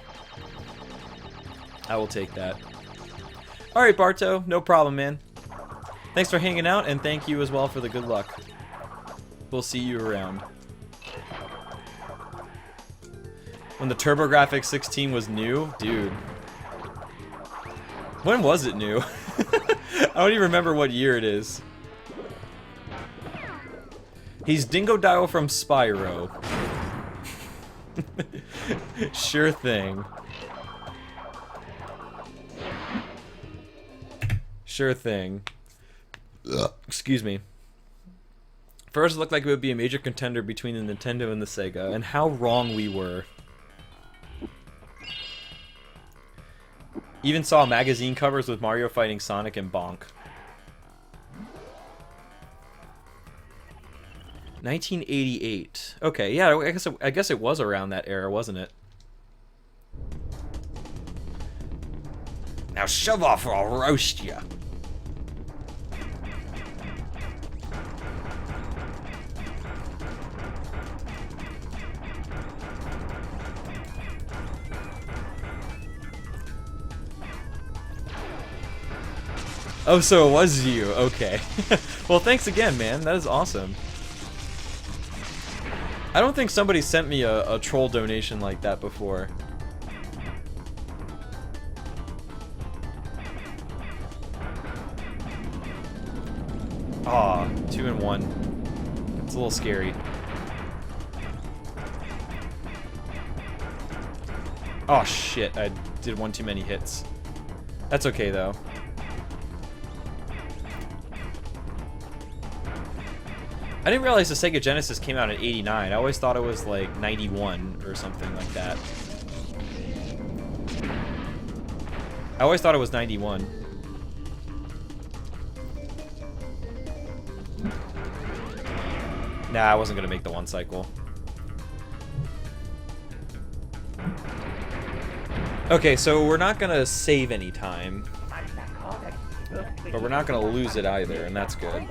I will take that. Alright, Barto. No problem, man. Thanks for hanging out, and thank you as well for the good luck. We'll see you around. When the TurboGrafx 16 was new? Dude. When was it new? I don't even remember what year it is. He's Dingo Dial from Spyro. Sure thing. Sure thing. Ugh. Excuse me. First, it looked like it would be a major contender between the Nintendo and the Sega, and how wrong we were. Even saw magazine covers with Mario fighting Sonic and Bonk. 1988. Okay, yeah, I guess it was around that era, wasn't it? Now shove off or I'll roast you. Oh, so it was you. Okay. Well, thanks again, man. That is awesome. I don't think somebody sent me a troll donation like that before. Aw, 2 and 1. It's a little scary. Oh shit, I did one too many hits. That's okay though. I didn't realize the Sega Genesis came out in '89. I always thought it was like 91 or something like that. I always thought it was 91. Nah, I wasn't gonna make the one cycle. Okay, so we're not gonna save any time, but we're not gonna lose it either, and that's good.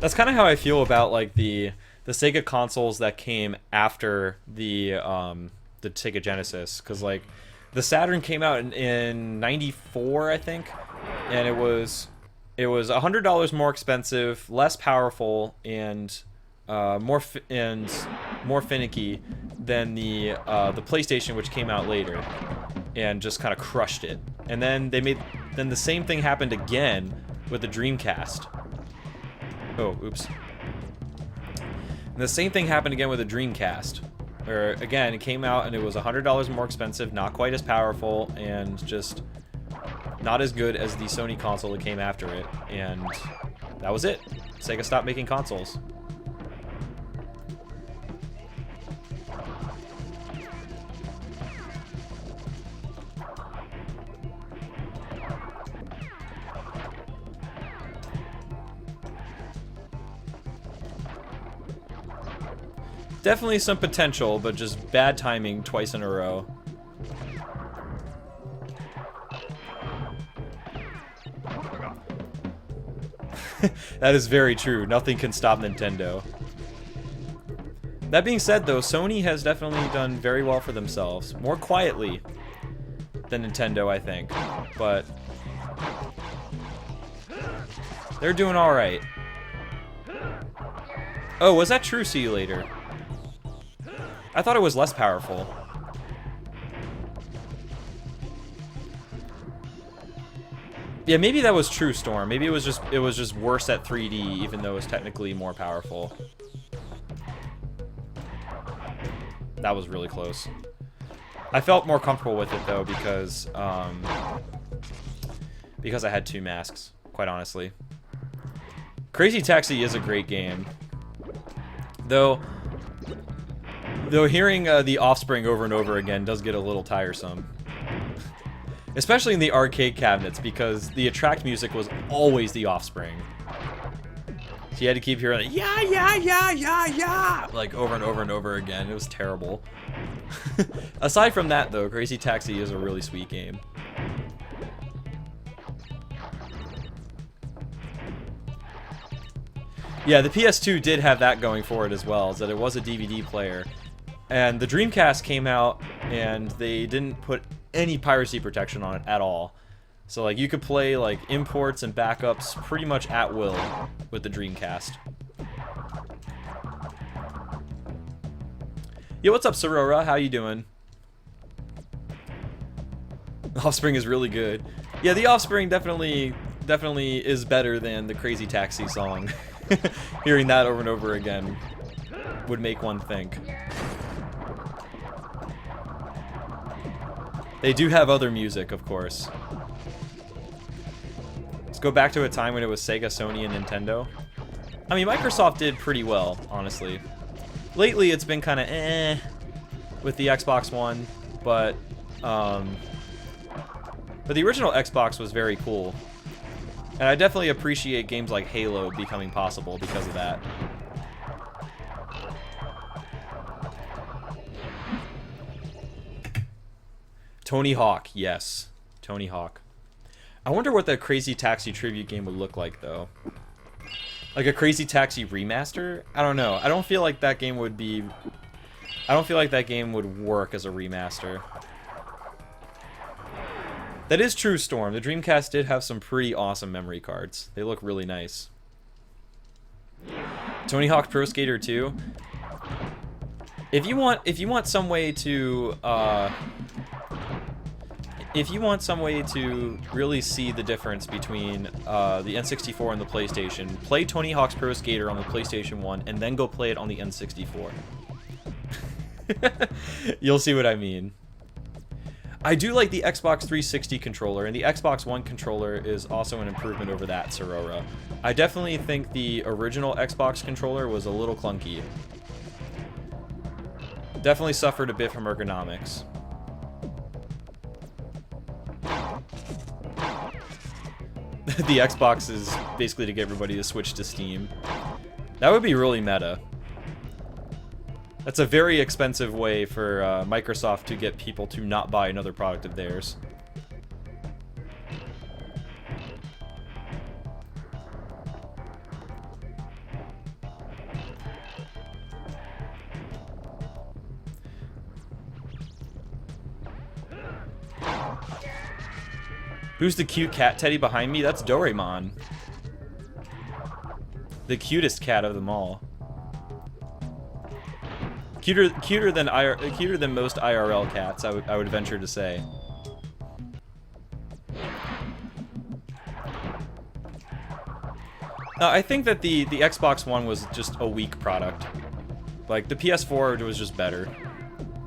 That's kind of how I feel about like the Sega consoles that came after the Sega Genesis, because like the Saturn came out in '94, I think, and it was $100 more expensive, less powerful, and more finicky than the PlayStation, which came out later, and just kind of crushed it. And then the same thing happened again with the Dreamcast. Oh, oops. And the same thing happened again with the Dreamcast. Or again, it came out and it was $100 more expensive, not quite as powerful, and just not as good as the Sony console that came after it. And that was it. Sega stopped making consoles. Definitely some potential, but just bad timing twice in a row. That is very true. Nothing can stop Nintendo. That being said, though, Sony has definitely done very well for themselves. More quietly than Nintendo, I think. But they're doing alright. Oh, was that true? See you later. I thought it was less powerful. Yeah, maybe that was true, Storm. Maybe it was just worse at 3D, even though it was technically more powerful. That was really close. I felt more comfortable with it though because I had 2 masks, quite honestly. Crazy Taxi is a great game. Though hearing The Offspring over and over again does get a little tiresome. Especially in the arcade cabinets, because the attract music was always The Offspring. So you had to keep hearing it, yeah, yeah, yeah, yeah, yeah, like over and over and over again. It was terrible. Aside from that, though, Crazy Taxi is a really sweet game. Yeah, the PS2 did have that going for it as well, is that it was a DVD player. And the Dreamcast came out, and they didn't put any piracy protection on it at all. So like you could play like imports and backups pretty much at will with the Dreamcast. Yo, what's up, Sorora? How you doing? Offspring is really good. Yeah, the Offspring definitely is better than the Crazy Taxi song. Hearing that over and over again would make one think. They do have other music, of course. Let's go back to a time when it was Sega, Sony, and Nintendo. I mean, Microsoft did pretty well, honestly. Lately, it's been kind of eh with the Xbox One, but the original Xbox was very cool. And I definitely appreciate games like Halo becoming possible because of that. Tony Hawk, yes. Tony Hawk. I wonder what the Crazy Taxi tribute game would look like, though. Like a Crazy Taxi remaster? I don't know. I don't feel like that game would be... I don't feel like that game would work as a remaster. That is true, Storm. The Dreamcast did have some pretty awesome memory cards. They look really nice. Tony Hawk Pro Skater 2. If you want some way to really see the difference between the N64 and the PlayStation, play Tony Hawk's Pro Skater on the PlayStation 1 and then go play it on the N64. You'll see what I mean. I do like the Xbox 360 controller, and the Xbox One controller is also an improvement over that Sorora. I definitely think the original Xbox controller was a little clunky. Definitely suffered a bit from ergonomics. The Xbox is basically to get everybody to switch to Steam. That would be really meta. That's a very expensive way for Microsoft to get people to not buy another product of theirs. Who's the cute cat teddy behind me? That's Doraemon. The cutest cat of them all. Cuter than most IRL cats, I would venture to say. I think that the Xbox One was just a weak product. Like, the PS4 was just better.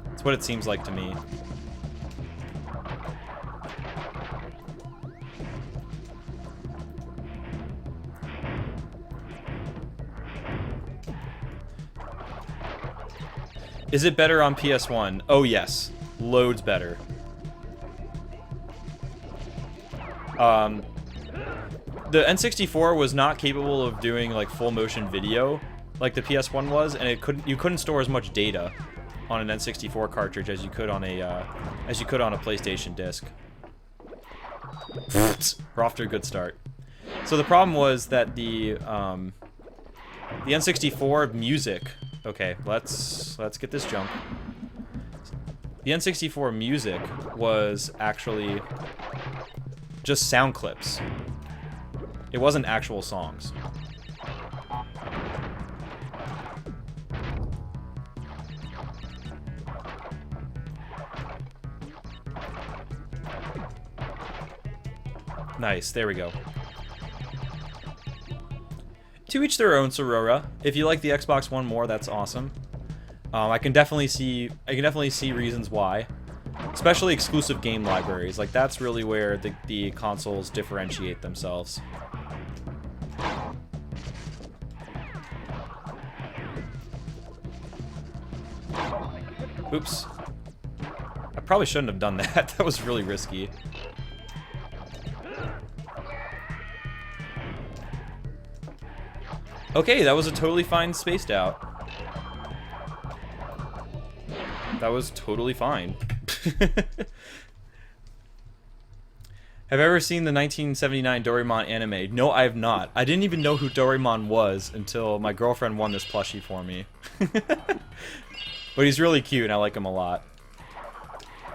That's what it seems like to me. Is it better on PS1? Oh yes, loads better. The N64 was not capable of doing like full motion video like the PS1 was, and you couldn't store as much data on an N64 cartridge as you could on a PlayStation disc. We're off to a good start. So the problem was that the N64 music. Okay, let's get this jump. The N64 music was actually just sound clips. It wasn't actual songs. Nice, there we go. To each their own, Sorora. If you like the Xbox One more, that's awesome. I can definitely see reasons why, especially exclusive game libraries. Like that's really where the consoles differentiate themselves. Oops. I probably shouldn't have done that. That was really risky. Okay, that was a totally fine spaced out. That was totally fine. Have you ever seen the 1979 Doraemon anime? No, I have not. I didn't even know who Doraemon was until my girlfriend won this plushie for me. But he's really cute and I like him a lot.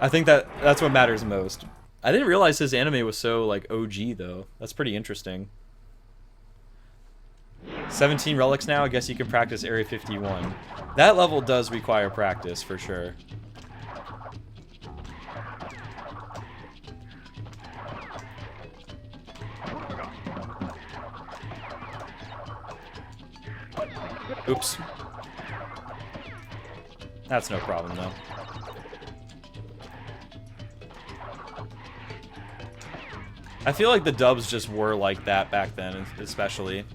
I think that's what matters most. I didn't realize his anime was so like OG though. That's pretty interesting. 17 relics now, I guess you can practice Area 51. That level does require practice, for sure. Oops. That's no problem, though. I feel like the dubs just were like that back then, especially.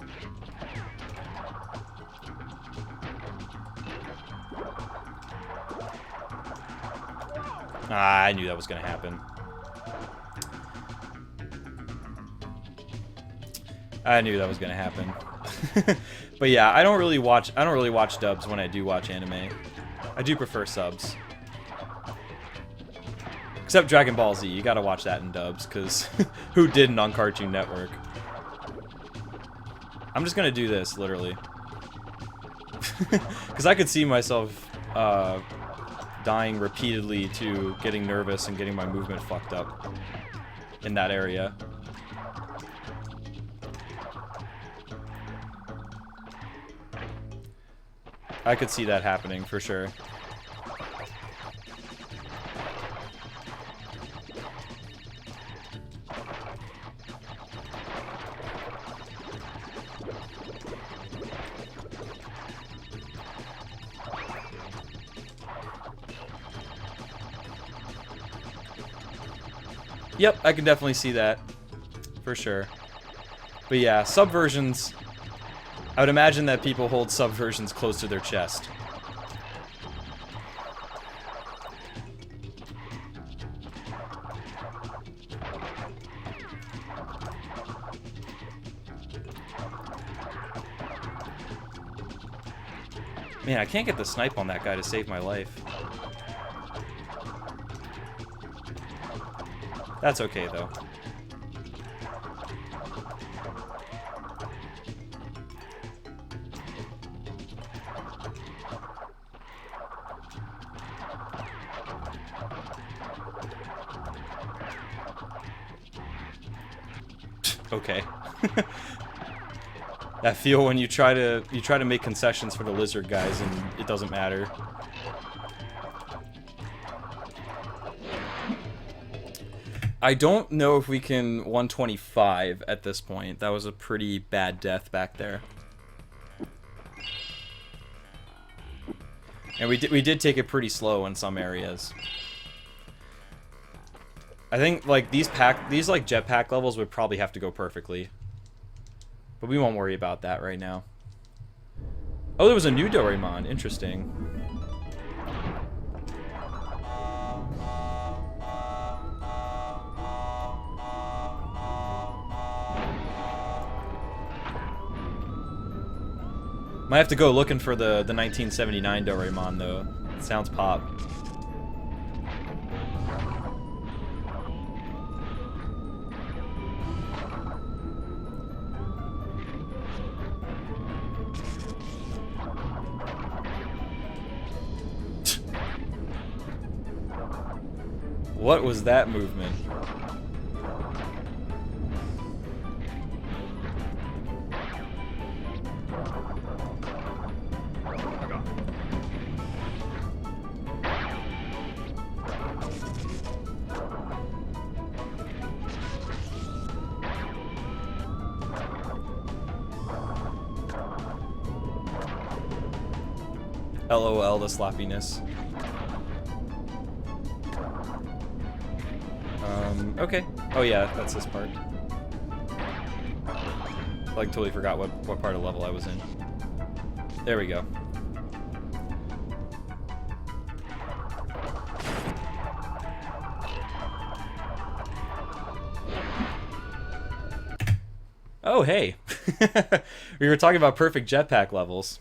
Ah, I knew that was gonna happen. I knew that was gonna happen. But yeah, I don't really watch dubs when I do watch anime. I do prefer subs. Except Dragon Ball Z, you gotta watch that in dubs, because who didn't on Cartoon Network? I'm just gonna do this, literally. Because I could see myself dying repeatedly to getting nervous and getting my movement fucked up in that area. I could see that happening, for sure. Yep, I can definitely see that, for sure. But yeah, subversions, I would imagine that people hold subversions close to their chest. Man, I can't get the snipe on that guy to save my life. That's okay, though. Okay. That feel when you try to make concessions for the lizard guys and it doesn't matter. I don't know if we can 125 at this point. That was a pretty bad death back there. And we did take it pretty slow in some areas. I think like these like jetpack levels would probably have to go perfectly. But we won't worry about that right now. Oh, there was a new Doraemon. Interesting. Might have to go looking for the 1979 Doraemon, though. It sounds pop. What was that movement? LOL, the sloppiness. Okay. Oh yeah, that's this part. Like, totally forgot what part of level I was in. There we go. Oh, hey. We were talking about perfect jetpack levels.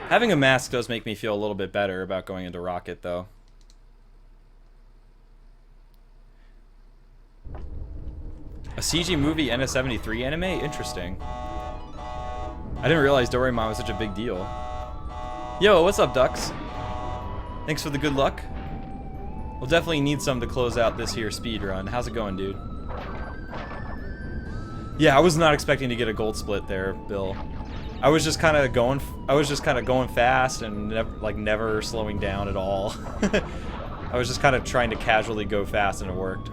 Having a mask does make me feel a little bit better about going into Rocket, though. A CG movie and a 73 anime? Interesting. I didn't realize Doraemon was such a big deal. Yo, what's up, Ducks? Thanks for the good luck. We'll definitely need some to close out this here speedrun. How's it going, dude? Yeah, I was not expecting to get a gold split there, Bill. I was just kind of going fast and never slowing down at all. I was just kind of trying to casually go fast and it worked.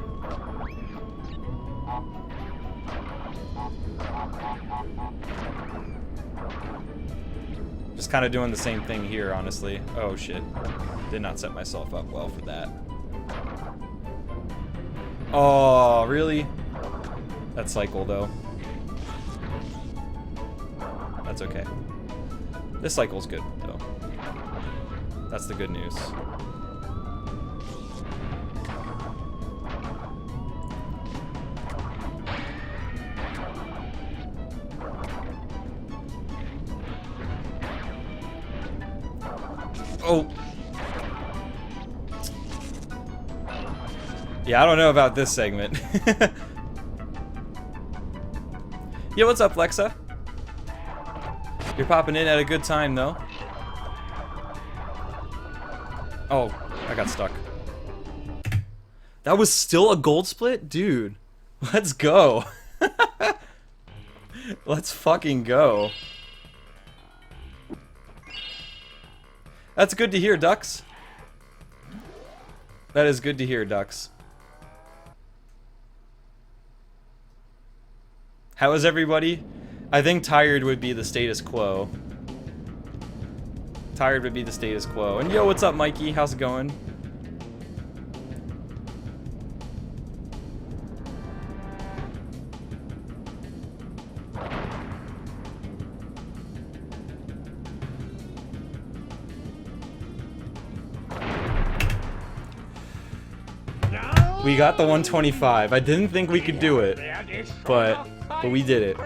Just kind of doing the same thing here, honestly. Oh shit. Did not set myself up well for that. Oh, really? That cycle, though. That's okay. This cycle's good, though. That's the good news. Oh. Yeah, I don't know about this segment. Yo, what's up, Lexa? You're popping in at a good time, though. Oh, I got stuck. That was still a gold split? Dude, let's go. Let's fucking go. That's good to hear, Ducks. That is good to hear, Ducks. How is everybody? I think tired would be the status quo. Tired would be the status quo. And yo, what's up, Mikey? How's it going? We got the 125. I didn't think we could do it, but we did it.